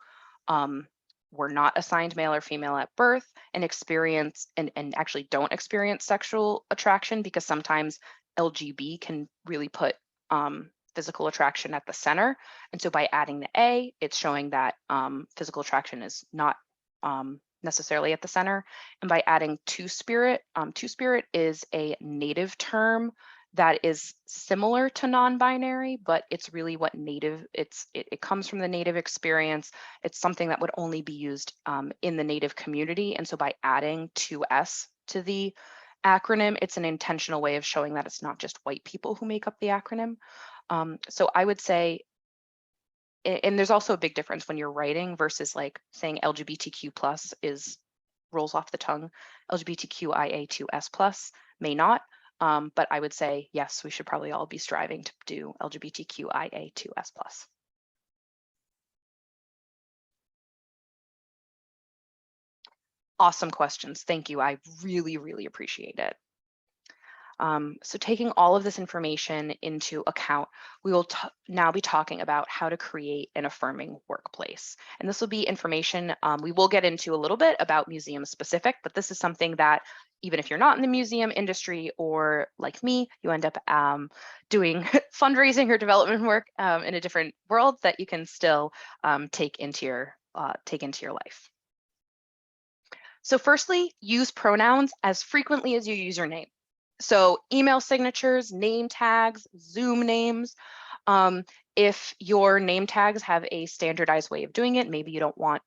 were not assigned male or female at birth and experience and actually don't experience sexual attraction, because sometimes LGB can really put physical attraction at the center. And so by adding the A, it's showing that physical attraction is not necessarily at the center. And by adding two-spirit, two-spirit is a native term that is similar to non-binary, but it's really what it comes from the native experience. It's something that would only be used in the native community. And so by adding 2S to the acronym, it's an intentional way of showing that it's not just white people who make up the acronym. So I would say, and there's also a big difference when you're writing versus like saying LGBTQ plus rolls off the tongue. LGBTQIA2S plus may not, but I would say, yes, we should probably all be striving to do LGBTQIA2S plus. Awesome questions. Thank you. I really, really appreciate it. So taking all of this information into account, we will now be talking about how to create an affirming workplace. And this will be information we will get into a little bit about museum specific, but this is something that even if you're not in the museum industry or like me, you end up doing fundraising or development work in a different world that you can still take into your life. So firstly, use pronouns as frequently as you use your name. So email signatures, name tags, Zoom names. If your name tags have a standardized way of doing it, maybe you don't want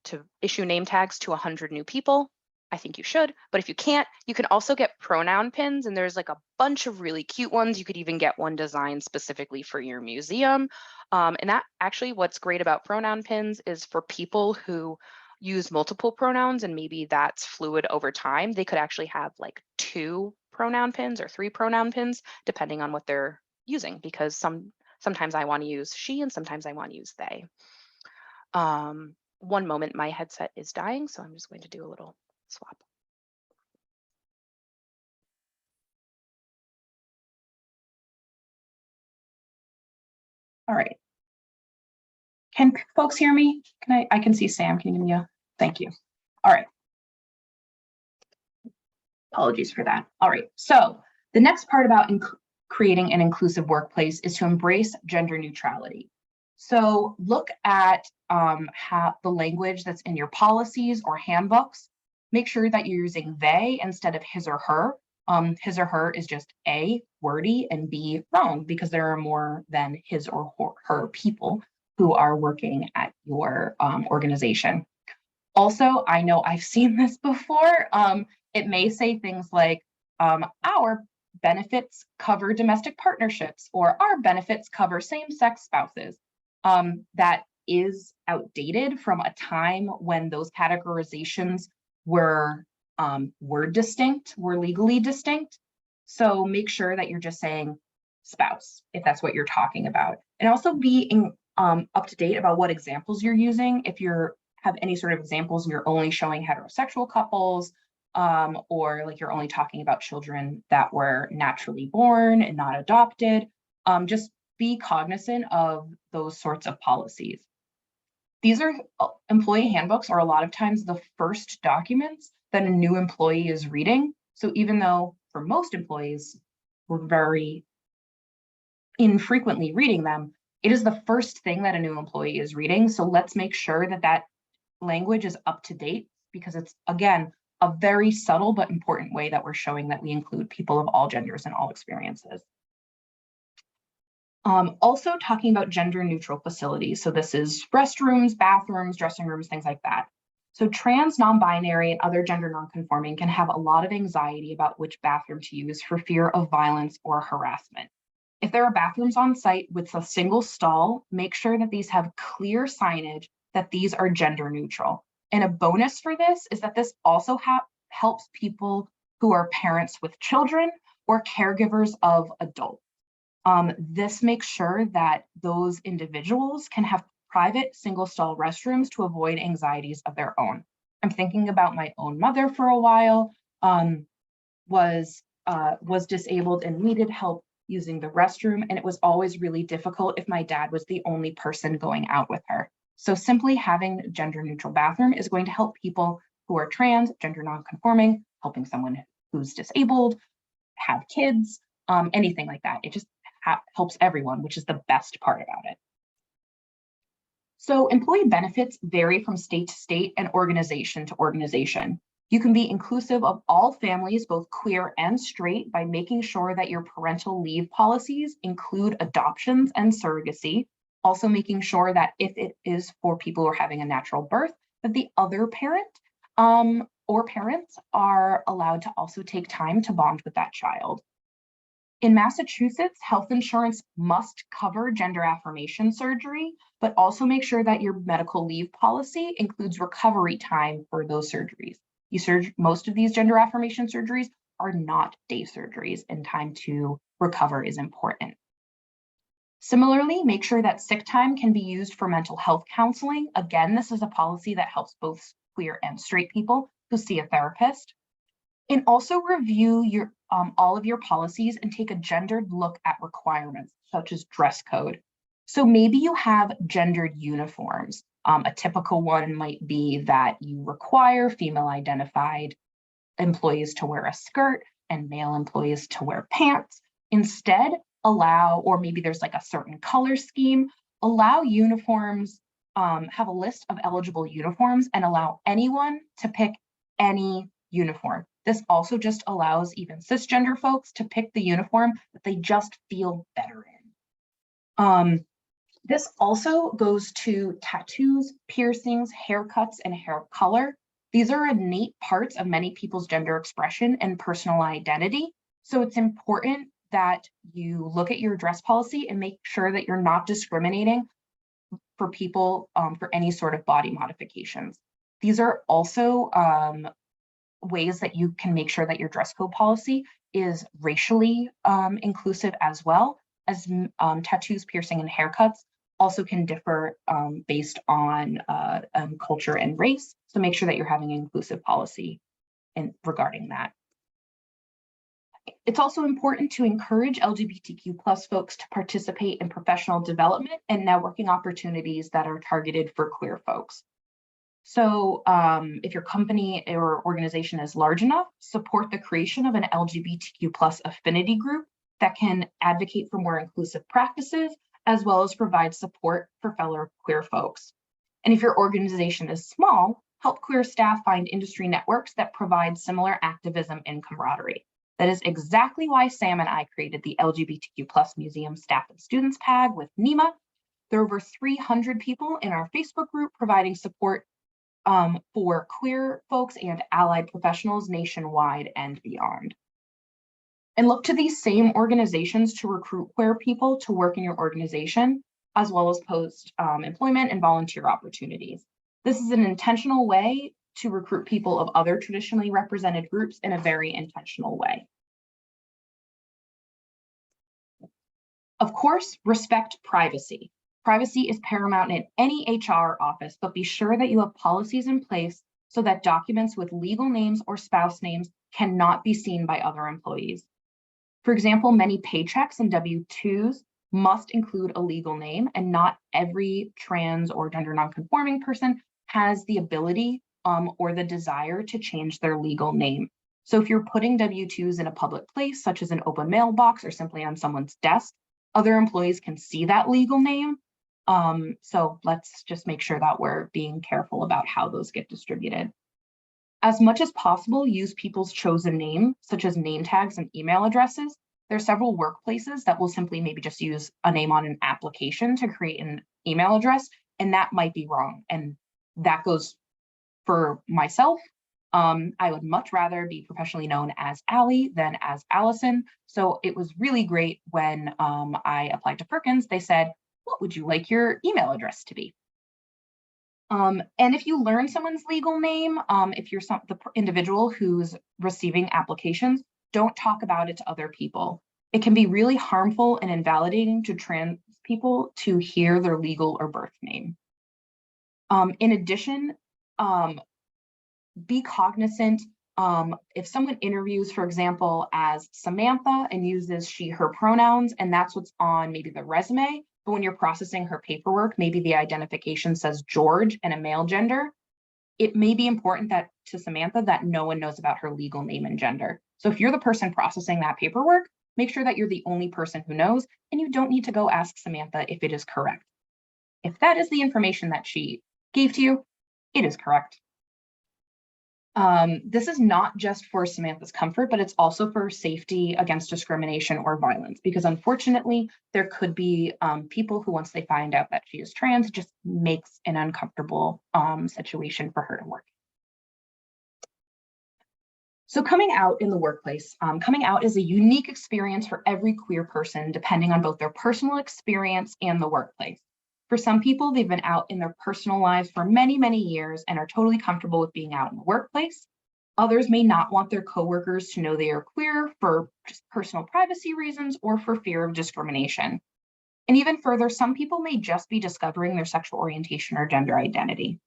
to issue name tags to 100 new people. I think you should, but if you can't, you can also get pronoun pins, and there's like a bunch of really cute ones. You could even get one designed specifically for your museum. And that actually, what's great about pronoun pins is for people who use multiple pronouns and maybe that's fluid over time, they could actually have like 2 pronoun pins or 3 pronoun pins, depending on what they're using, because sometimes I want to use she and sometimes I want to use they. One moment, my headset is dying, so I'm just going to do a little swap. All right. Can folks hear me? I can see Sam. Can you give me a thank you? All right. Apologies for that. All right. So the next part about creating an inclusive workplace is to embrace gender neutrality. So look at how the language that's in your policies or handbooks. Make sure that you're using they instead of his or her. His or her is just A, wordy, and B, wrong, because there are more than his or her people who are working at your organization. Also, I know I've seen this before. It may say things like, our benefits cover domestic partnerships, or our benefits cover same-sex spouses. That is outdated from a time when those categorizations were distinct, were legally distinct. So make sure that you're just saying spouse, if that's what you're talking about. And also be up to date about what examples you're using. If you have any sort of examples and you're only showing heterosexual couples, or like you're only talking about children that were naturally born and not adopted, just be cognizant of those sorts of policies. These are employee handbooks are a lot of times the first documents that a new employee is reading. So even though for most employees, we're very infrequently reading them, it is the first thing that a new employee is reading. So let's make sure that that language is up to date, because it's, again, a very subtle but important way that we're showing that we include people of all genders and all experiences. Also talking about gender neutral facilities. So this is restrooms, bathrooms, dressing rooms, things like that. So trans, non-binary, and other gender non-conforming can have a lot of anxiety about which bathroom to use for fear of violence or harassment. If there are bathrooms on site with a single stall, make sure that these have clear signage that these are gender neutral. And a bonus for this is that this also helps people who are parents with children or caregivers of adults. This makes sure that those individuals can have private single stall restrooms to avoid anxieties of their own. I'm thinking about my own mother for a while, was disabled and needed help using the restroom, and it was always really difficult if my dad was the only person going out with her. So simply having a gender neutral bathroom is going to help people who are trans, gender non-conforming, helping someone who's disabled, have kids, anything like that. It just helps everyone, which is the best part about it. So employee benefits vary from state to state and organization to organization. You can be inclusive of all families, both queer and straight, by making sure that your parental leave policies include adoptions and surrogacy. Also making sure that if it is for people who are having a natural birth, that the other parent or parents are allowed to also take time to bond with that child. In Massachusetts, health insurance must cover gender affirmation surgery, but also make sure that your medical leave policy includes recovery time for those surgeries. Most of these gender affirmation surgeries are not day surgeries, and time to recover is important. Similarly, make sure that sick time can be used for mental health counseling. Again, this is a policy that helps both queer and straight people who see a therapist. And also review all of your policies and take a gendered look at requirements, such as dress code. So maybe you have gendered uniforms. A typical one might be that you require female identified employees to wear a skirt and male employees to wear pants. Instead, allow, or maybe there's like a certain color scheme, allow uniforms, have a list of eligible uniforms and allow anyone to pick any uniform. This also just allows even cisgender folks to pick the uniform that they just feel better in. This also goes to tattoos, piercings, haircuts, and hair color. These are innate parts of many people's gender expression and personal identity. So it's important that you look at your dress policy and make sure that you're not discriminating for people for any sort of body modifications. These are also ways that you can make sure that your dress code policy is racially inclusive, as well as tattoos, piercing, and haircuts also can differ based on culture and race. So make sure that you're having an inclusive policy regarding that. It's also important to encourage LGBTQ+ folks to participate in professional development and networking opportunities that are targeted for queer folks. So if your company or organization is large enough, support the creation of an LGBTQ+ affinity group that can advocate for more inclusive practices, as well as provide support for fellow queer folks. And if your organization is small, help queer staff find industry networks that provide similar activism and camaraderie. That is exactly why Sam and I created the LGBTQ+ Museum Staff and Students PAG with NEMA. There are over 300 people in our Facebook group providing support for queer folks and allied professionals nationwide and beyond. And look to these same organizations to recruit queer people to work in your organization, as well as post employment and volunteer opportunities. This is an intentional way to recruit people of other traditionally represented groups in a very intentional way. Of course, respect privacy. Privacy is paramount in any HR office, but be sure that you have policies in place so that documents with legal names or spouse names cannot be seen by other employees. For example, many paychecks and W-2s must include a legal name, and not every trans or gender nonconforming person has the ability or the desire to change their legal name. So if you're putting W-2s in a public place, such as an open mailbox or simply on someone's desk, other employees can see that legal name. So let's just make sure that we're being careful about how those get distributed. As much as possible, use people's chosen name, such as name tags and email addresses. There are several workplaces that will simply maybe just use a name on an application to create an email address, and that might be wrong. And that goes for myself. I would much rather be professionally known as Ally than as Allison. So it was really great when I applied to Perkins, they said, what would you like your email address to be? And if you learn someone's legal name, if you're the individual who's receiving applications, don't talk about it to other people. It can be really harmful and invalidating to trans people to hear their legal or birth name. In addition, be cognizant if someone interviews, for example, as Samantha and uses she, her pronouns, and that's what's on maybe the resume, but when you're processing her paperwork, maybe the identification says George and a male gender, it may be important that to Samantha that no one knows about her legal name and gender. So if you're the person processing that paperwork, make sure that you're the only person who knows, and you don't need to go ask Samantha if it is correct. If that is the information that she gave to you, it is correct. This is not just for Samantha's comfort, but it's also for safety against discrimination or violence, because unfortunately, there could be people who, once they find out that she is trans, just makes an uncomfortable situation for her to work. So coming out in the workplace, coming out is a unique experience for every queer person, depending on both their personal experience and the workplace. For some people, they've been out in their personal lives for many, many years and are totally comfortable with being out in the workplace. Others may not want their coworkers to know they are queer for just personal privacy reasons or for fear of discrimination. And even further, some people may just be discovering their sexual orientation or gender identity.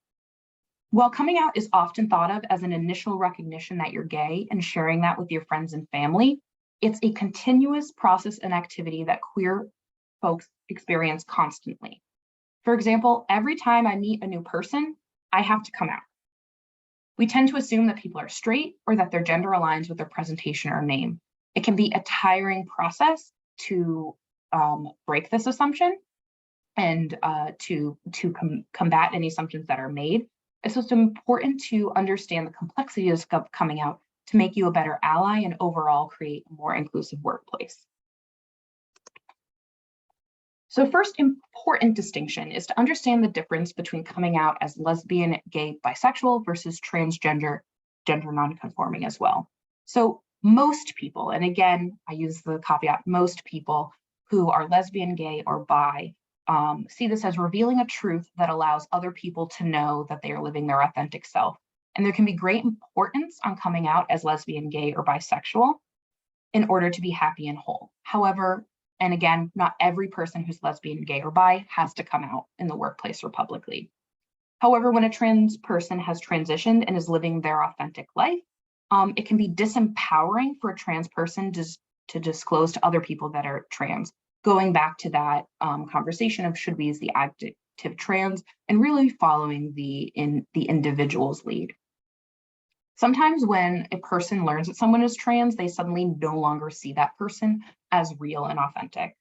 While coming out is often thought of as an initial recognition that you're gay and sharing that with your friends and family, It's a continuous process and activity that queer folks experience constantly. For example, every time I meet a new person, I have to come out. We tend to assume that people are straight or that their gender aligns with their presentation or name. It can be a tiring process to break this assumption and to combat any assumptions that are made. So it's important to understand the complexities of coming out to make you a better ally and overall create a more inclusive workplace. So first important distinction is to understand the difference between coming out as lesbian, gay, bisexual versus transgender, gender nonconforming as well. So most people, and again, I use the caveat, most people who are lesbian, gay, or bi see this as revealing a truth that allows other people to know that they are living their authentic self. And there can be great importance on coming out as lesbian, gay, or bisexual in order to be happy and whole. However, and again, not every person who's lesbian, gay, or bi has to come out in the workplace or publicly. However, when a trans person has transitioned and is living their authentic life, it can be disempowering for a trans person to disclose to other people that are trans. Going back to that conversation of should we use the adjective trans and really following the individual's lead. Sometimes when a person learns that someone is trans, they suddenly no longer see that person as real and authentic.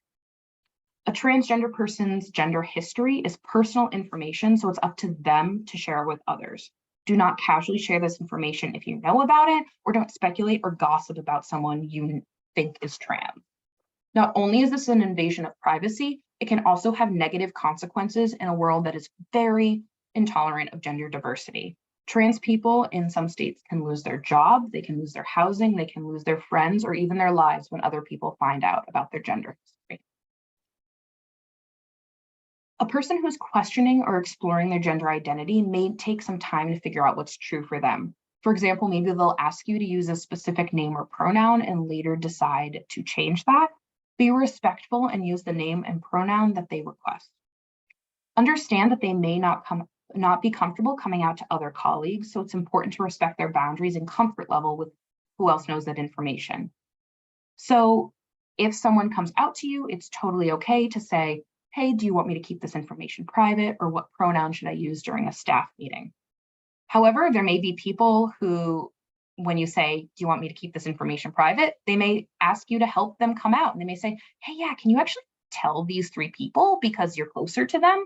A transgender person's gender history is personal information, so it's up to them to share with others. Do not casually share this information if you know about it, or don't speculate or gossip about someone you think is trans. Not only is this an invasion of privacy, it can also have negative consequences in a world that is very intolerant of gender diversity. Trans people in some states can lose their job, they can lose their housing, they can lose their friends, or even their lives when other people find out about their gender history. A person who's questioning or exploring their gender identity may take some time to figure out what's true for them. For example, maybe they'll ask you to use a specific name or pronoun and later decide to change that. Be respectful and use the name and pronoun that they request. Understand that they may not be comfortable coming out to other colleagues, so it's important to respect their boundaries and comfort level with who else knows that information. So if someone comes out to you, it's totally okay to say, hey, do you want me to keep this information private, or what pronoun should I use during a staff meeting? However, there may be people who, when you say, do you want me to keep this information private, they may ask you to help them come out. And they may say, hey, yeah, can you actually tell these 3 people because you're closer to them?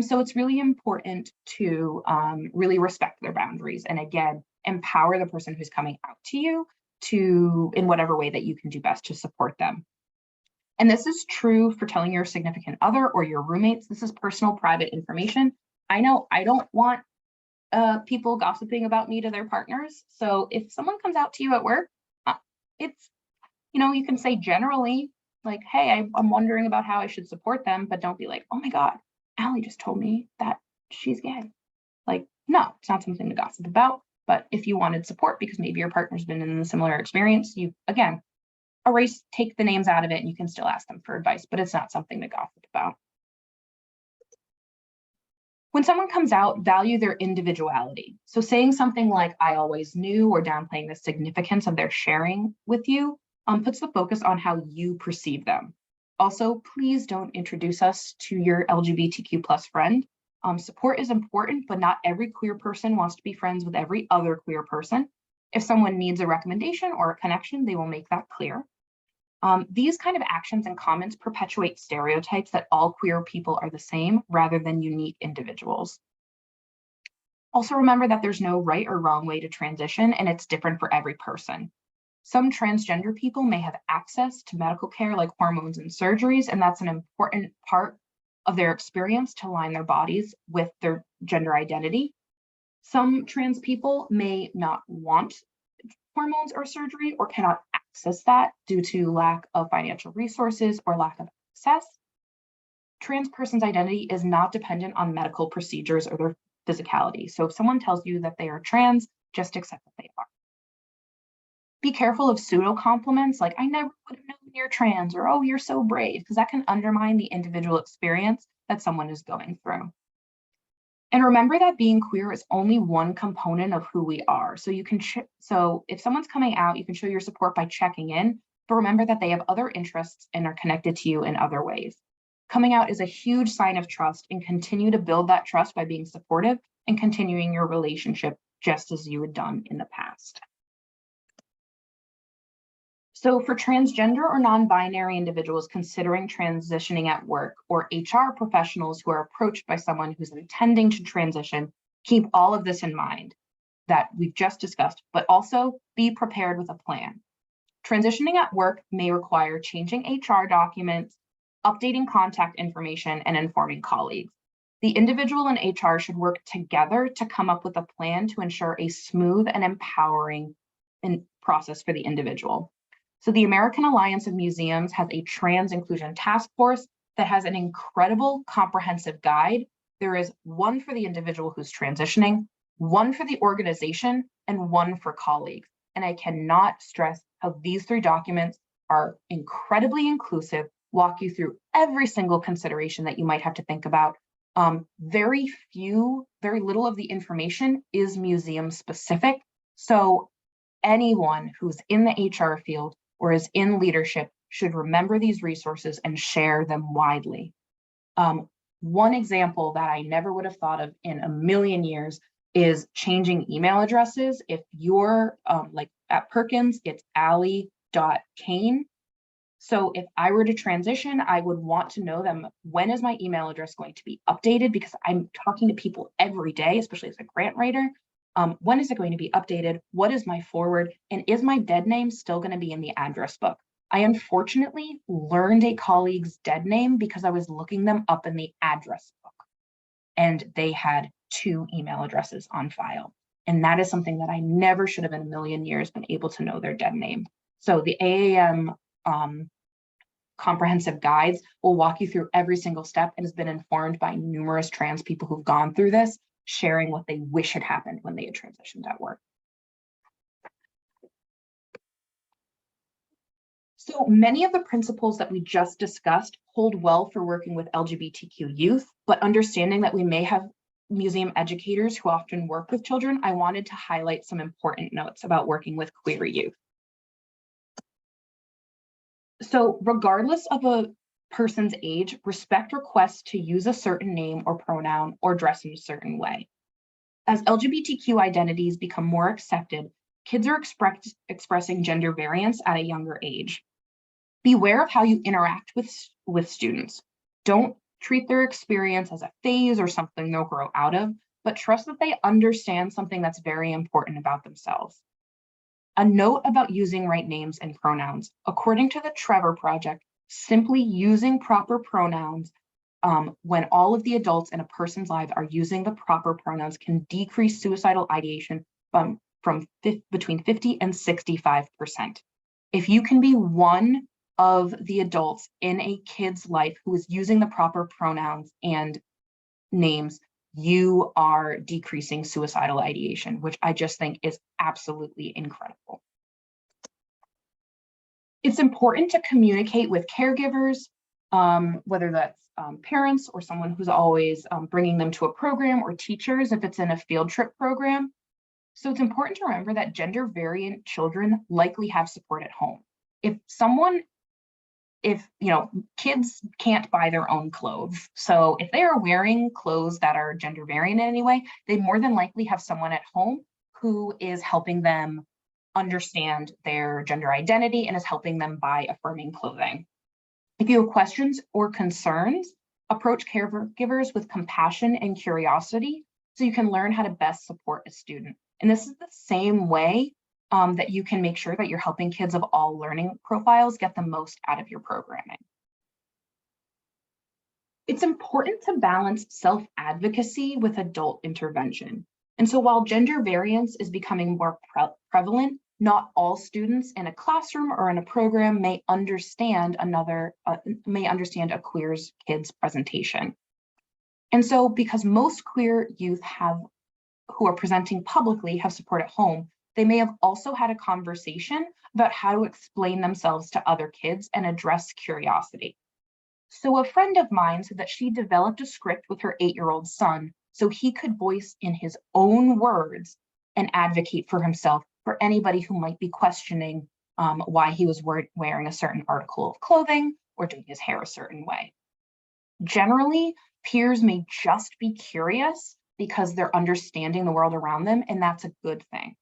So it's really important to really respect their boundaries. And again, empower the person who's coming out to you in whatever way that you can do best to support them. And this is true for telling your significant other or your roommates. This is personal, private information. I know I don't want people gossiping about me to their partners. So if someone comes out to you at work, it's, you can say generally like, hey, I'm wondering about how I should support them, but don't be like, oh my God, Allie just told me that she's gay. Like, no, it's not something to gossip about. But if you wanted support because maybe your partner's been in a similar experience, you, again, take the names out of it and you can still ask them for advice, but it's not something to gossip about. When someone comes out, value their individuality. So saying something like, I always knew, or downplaying the significance of their sharing with you puts the focus on how you perceive them. Also, please don't introduce us to your LGBTQ plus friend. Support is important, but not every queer person wants to be friends with every other queer person. If someone needs a recommendation or a connection, they will make that clear. These kind of actions and comments perpetuate stereotypes that all queer people are the same rather than unique individuals. Also remember that there's no right or wrong way to transition, and it's different for every person. Some transgender people may have access to medical care like hormones and surgeries, and that's an important part of their experience to align their bodies with their gender identity. Some trans people may not want hormones or surgery or cannot access that due to lack of financial resources or lack of access. Trans person's identity is not dependent on medical procedures or their physicality. So if someone tells you that they are trans, just accept that they are. Be careful of pseudo compliments like, I never would have known you're trans, or, oh, you're so brave, because that can undermine the individual experience that someone is going through. And remember that being queer is only one component of who we are. So you can, so if someone's coming out, you can show your support by checking in, but remember that they have other interests and are connected to you in other ways. Coming out is a huge sign of trust, and continue to build that trust by being supportive and continuing your relationship just as you had done in the past. So for transgender or non-binary individuals considering transitioning at work, or HR professionals who are approached by someone who's intending to transition, keep all of this in mind that we've just discussed, but also be prepared with a plan. Transitioning at work may require changing HR documents, updating contact information, and informing colleagues. The individual and HR should work together to come up with a plan to ensure a smooth and empowering process for the individual. So the American Alliance of Museums has a trans inclusion task force that has an incredible comprehensive guide. There is one for the individual who's transitioning, one for the organization, and one for colleagues. And I cannot stress how these 3 documents are incredibly inclusive, walk you through every single consideration that you might have to think about. Very little of the information is museum specific. So anyone who's in the HR field or is in leadership should remember these resources and share them widely. One example that I never would have thought of in a million years is changing email addresses. If you're like at Perkins, it's ally.kane. So if I were to transition, I would want to know them. When is my email address going to be updated? Because I'm talking to people every day, especially as a grant writer. When is it going to be updated? What is my forward? And is my dead name still going to be in the address book? I unfortunately learned a colleague's dead name because I was looking them up in the address book, and they had 2 email addresses on file. And that is something that I never should have in a million years been able to know their dead name. So the AAM comprehensive guides will walk you through every single step and has been informed by numerous trans people who've gone through this, sharing what they wish had happened when they had transitioned at work. So many of the principles that we just discussed hold well for working with LGBTQ youth, but understanding that we may have museum educators who often work with children, I wanted to highlight some important notes about working with queer youth. So regardless of a person's age, respect requests to use a certain name or pronoun or dress in a certain way. As LGBTQ identities become more accepted, kids are expressing gender variance at a younger age. Beware of how you interact with students. Don't treat their experience as a phase or something they'll grow out of, but trust that they understand something that's very important about themselves. A note about using right names and pronouns. According to the Trevor Project, simply using proper pronouns when all of the adults in a person's life are using the proper pronouns can decrease suicidal ideation from between 50 and 65%. If you can be one of the adults in a kid's life who is using the proper pronouns and names, you are decreasing suicidal ideation, which I just think is absolutely incredible. It's important to communicate with caregivers, whether that's parents or someone who's always bringing them to a program, or teachers if it's in a field trip program. So it's important to remember that gender variant children likely have support at home. If kids can't buy their own clothes. So if they are wearing clothes that are gender variant in any way, they more than likely have someone at home who is helping them understand their gender identity and is helping them buy affirming clothing. If you have questions or concerns, approach caregivers with compassion and curiosity so you can learn how to best support a student. And this is the same way that you can make sure that you're helping kids of all learning profiles get the most out of your programming. It's important to balance self-advocacy with adult intervention. And so while gender variance is becoming more prevalent, not all students in a classroom or in a program may understand a queer kid's presentation. And so because most queer youth who are presenting publicly have support at home, they may have also had a conversation about how to explain themselves to other kids and address curiosity. So a friend of mine said that she developed a script with her 8-year-old son so he could voice in his own words and advocate for himself for anybody who might be questioning why he was wearing a certain article of clothing or doing his hair a certain way. Generally, peers may just be curious because they're understanding the world around them, and that's a good thing.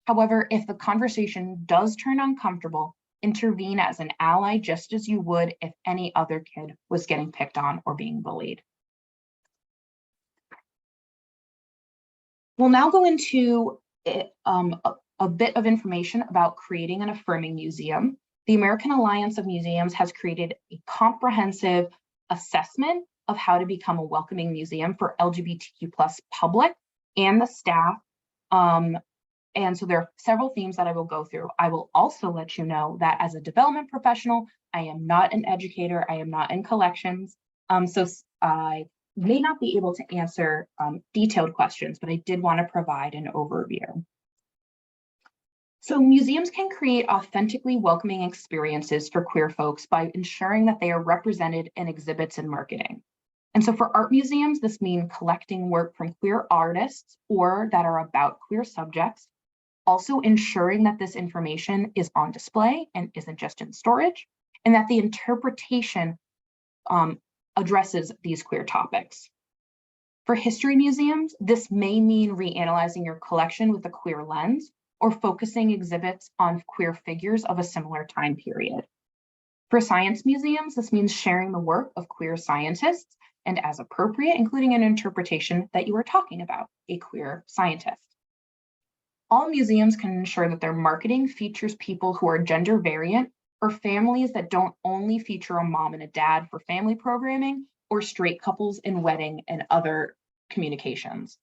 However, if the conversation does turn uncomfortable, intervene as an ally just as you would if any other kid was getting picked on or being bullied. We'll now go into a bit of information about creating an affirming museum. The American Alliance of Museums has created a comprehensive assessment of how to become a welcoming museum for LGBTQ+ public and the staff. And so there are several themes that I will go through. I will also let you know that as a development professional, I am not an educator. I am not in collections. So I may not be able to answer detailed questions, but I did want to provide an overview. So museums can create authentically welcoming experiences for queer folks by ensuring that they are represented in exhibits and marketing. And so for art museums, this means collecting work from queer artists or that are about queer subjects, also ensuring that this information is on display and isn't just in storage, and that the interpretation addresses these queer topics. For history museums, this may mean reanalyzing your collection with a queer lens or focusing exhibits on queer figures of a similar time period. For science museums, this means sharing the work of queer scientists and as appropriate, including an interpretation that you are talking about, a queer scientist. All museums can ensure that their marketing features people who are gender variant or families that don't only feature a mom and a dad for family programming or straight couples in wedding and other communications.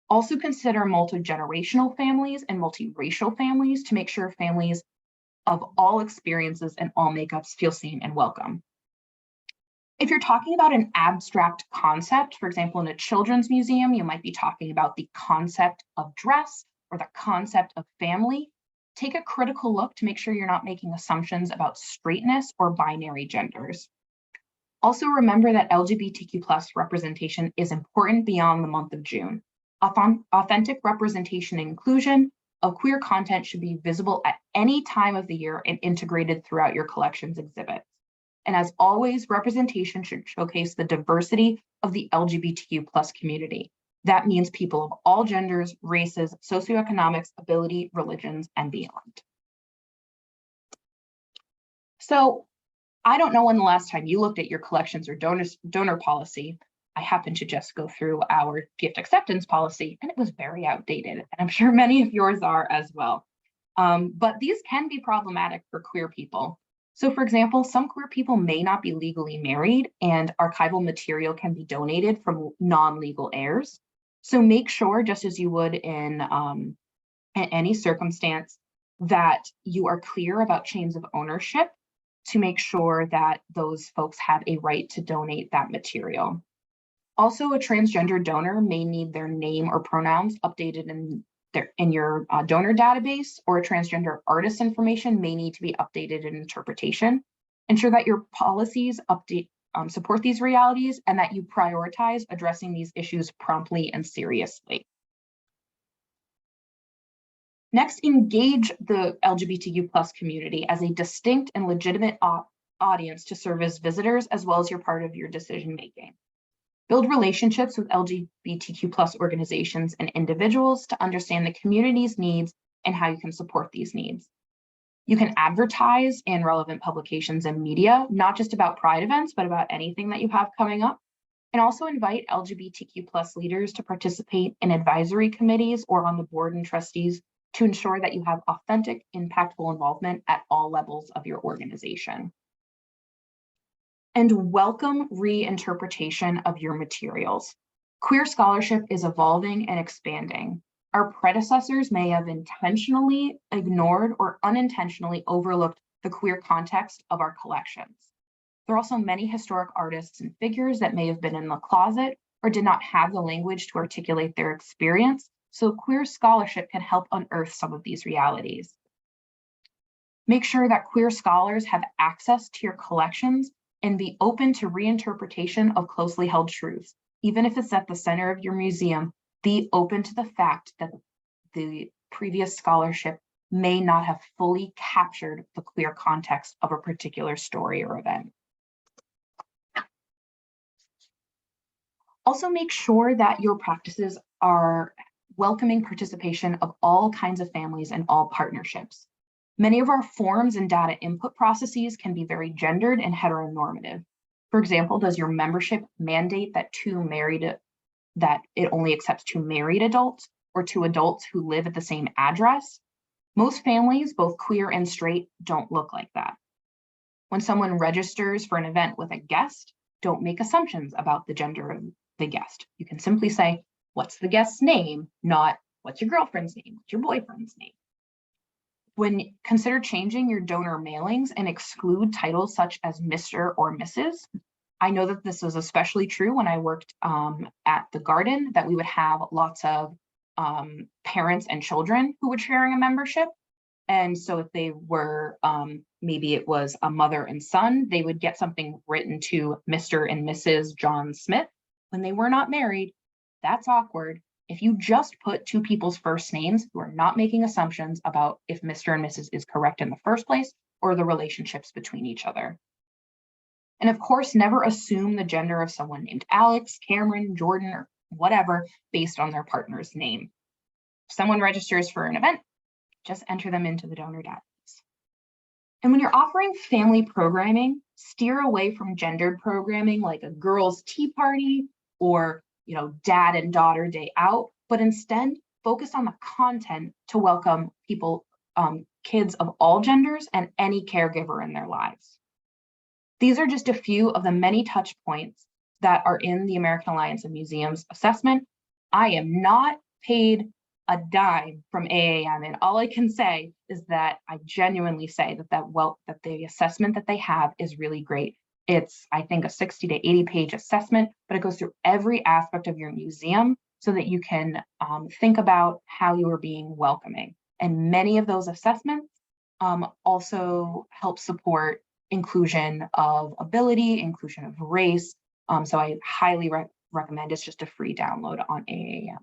Also consider multi-generational families and multiracial families to make sure families of all experiences and all makeups feel seen and welcome. If you're talking about an abstract concept, for example, in a children's museum, you might be talking about the concept of dress or the concept of family. Take a critical look to make sure you're not making assumptions about straightness or binary genders. Also remember that LGBTQ+ representation is important beyond the month of June. Authentic representation and inclusion of queer content should be visible at any time of the year and integrated throughout your collection's exhibits. And as always, representation should showcase the diversity of the LGBTQ+ community. That means people of all genders, races, socioeconomics, ability, religions, and beyond. So I don't know when the last time you looked at your collections or donor policy. I happened to just go through our gift acceptance policy, and it was very outdated, and I'm sure many of yours are as well. But these can be problematic for queer people. So for example, some queer people may not be legally married, and archival material can be donated from non-legal heirs. So make sure, just as you would in any circumstance, that you are clear about chains of ownership to make sure that those folks have a right to donate that material. Also, a transgender donor may need their name or pronouns updated in your donor database, or a transgender artist information may need to be updated in interpretation. Ensure that your policies support these realities and that you prioritize addressing these issues promptly and seriously. Next, engage the LGBTQ+ community as a distinct and legitimate audience to serve as visitors as well as your part of your decision-making. Build relationships with LGBTQ+ organizations and individuals to understand the community's needs and how you can support these needs. You can advertise in relevant publications and media, not just about Pride events, but about anything that you have coming up. And also invite LGBTQ+ leaders to participate in advisory committees or on the board and trustees to ensure that you have authentic, impactful involvement at all levels of your organization. And welcome reinterpretation of your materials. Queer scholarship is evolving and expanding. Our predecessors may have intentionally ignored or unintentionally overlooked the queer context of our collections. There are also many historic artists and figures that may have been in the closet or did not have the language to articulate their experience, so queer scholarship can help unearth some of these realities. Make sure that queer scholars have access to your collections and be open to reinterpretation of closely held truths. Even if it's at the center of your museum, be open to the fact that the previous scholarship may not have fully captured the clear context of a particular story or event. Also, make sure that your practices are welcoming participation of all kinds of families and all partnerships. Many of our forms and data input processes can be very gendered and heteronormative. For example, does your membership mandate that it only accepts 2 married adults or 2 adults who live at the same address? Most families, both queer and straight, don't look like that. When someone registers for an event with a guest, don't make assumptions about the gender of the guest. You can simply say, what's the guest's name, not what's your girlfriend's name, what's your boyfriend's name. When consider changing your donor mailings and exclude titles such as Mr. or Mrs. I know that this was especially true when I worked at the Garden, that we would have lots of parents and children who were sharing a membership. And so if they were, maybe it was a mother and son, they would get something written to Mr. and Mrs. John Smith when they were not married. That's awkward. If you just put 2 people's first names, you are not making assumptions about if Mr. and Mrs. is correct in the first place or the relationships between each other. And of course, never assume the gender of someone named Alex, Cameron, Jordan, or whatever based on their partner's name. If someone registers for an event, just enter them into the donor database. And when you're offering family programming, steer away from gendered programming like a girls' tea party or dad and daughter day out, but instead focus on the content to welcome people, kids of all genders and any caregiver in their lives. These are just a few of the many touch points that are in the American Alliance of Museums assessment. I am not paid a dime from AAM, and all I can say is that I genuinely say that the assessment that they have is really great. It's, I think, a 60 to 80 page assessment, but it goes through every aspect of your museum so that you can think about how you are being welcoming. And many of those assessments also help support inclusion of ability, inclusion of race. So I highly recommend. It's just a free download on AAM.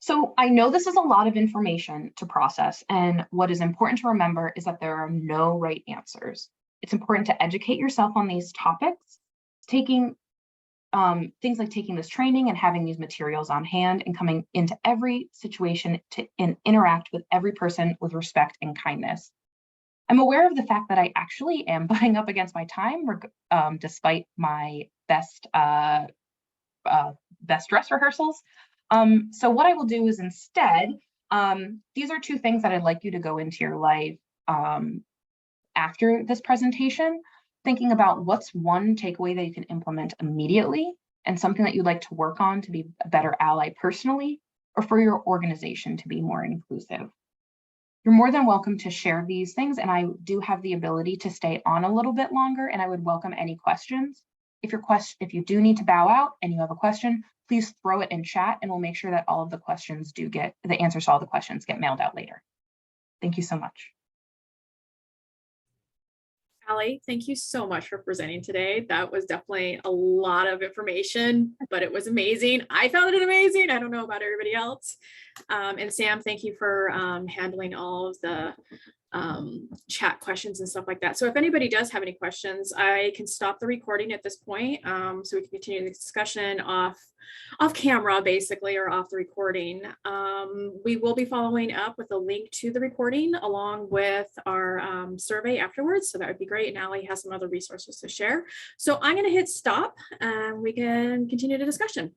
So I know this is a lot of information to process, and what is important to remember is that there are no right answers. It's important to educate yourself on these topics, taking things like taking this training and having these materials on hand and coming into every situation and interact with every person with respect and kindness. I'm aware of the fact that I actually am butting up against my time, despite my best dress rehearsals. So what I will do is instead, these are 2 things that I'd like you to go into your life after this presentation, thinking about what's one takeaway that you can implement immediately and something that you'd like to work on to be a better ally personally or for your organization to be more inclusive. You're more than welcome to share these things, and I do have the ability to stay on a little bit longer, and I would welcome any questions. If you do need to bow out and you have a question, please throw it in chat and we'll make sure that all of the questions the answers to all the questions get mailed out later. Thank you so much. Ally, thank you so much for presenting today. That was definitely a lot of information, but it was amazing. I found it amazing. I don't know about everybody else. And Sam, thank you for handling all of the chat questions and stuff like that. So if anybody does have any questions, I can stop the recording at this point, so we can continue the discussion off camera, basically, or off the recording. We will be following up with a link to the recording along with our survey afterwards, so that would be great. And Ally has some other resources to share. So I'm going to hit stop and we can continue the discussion.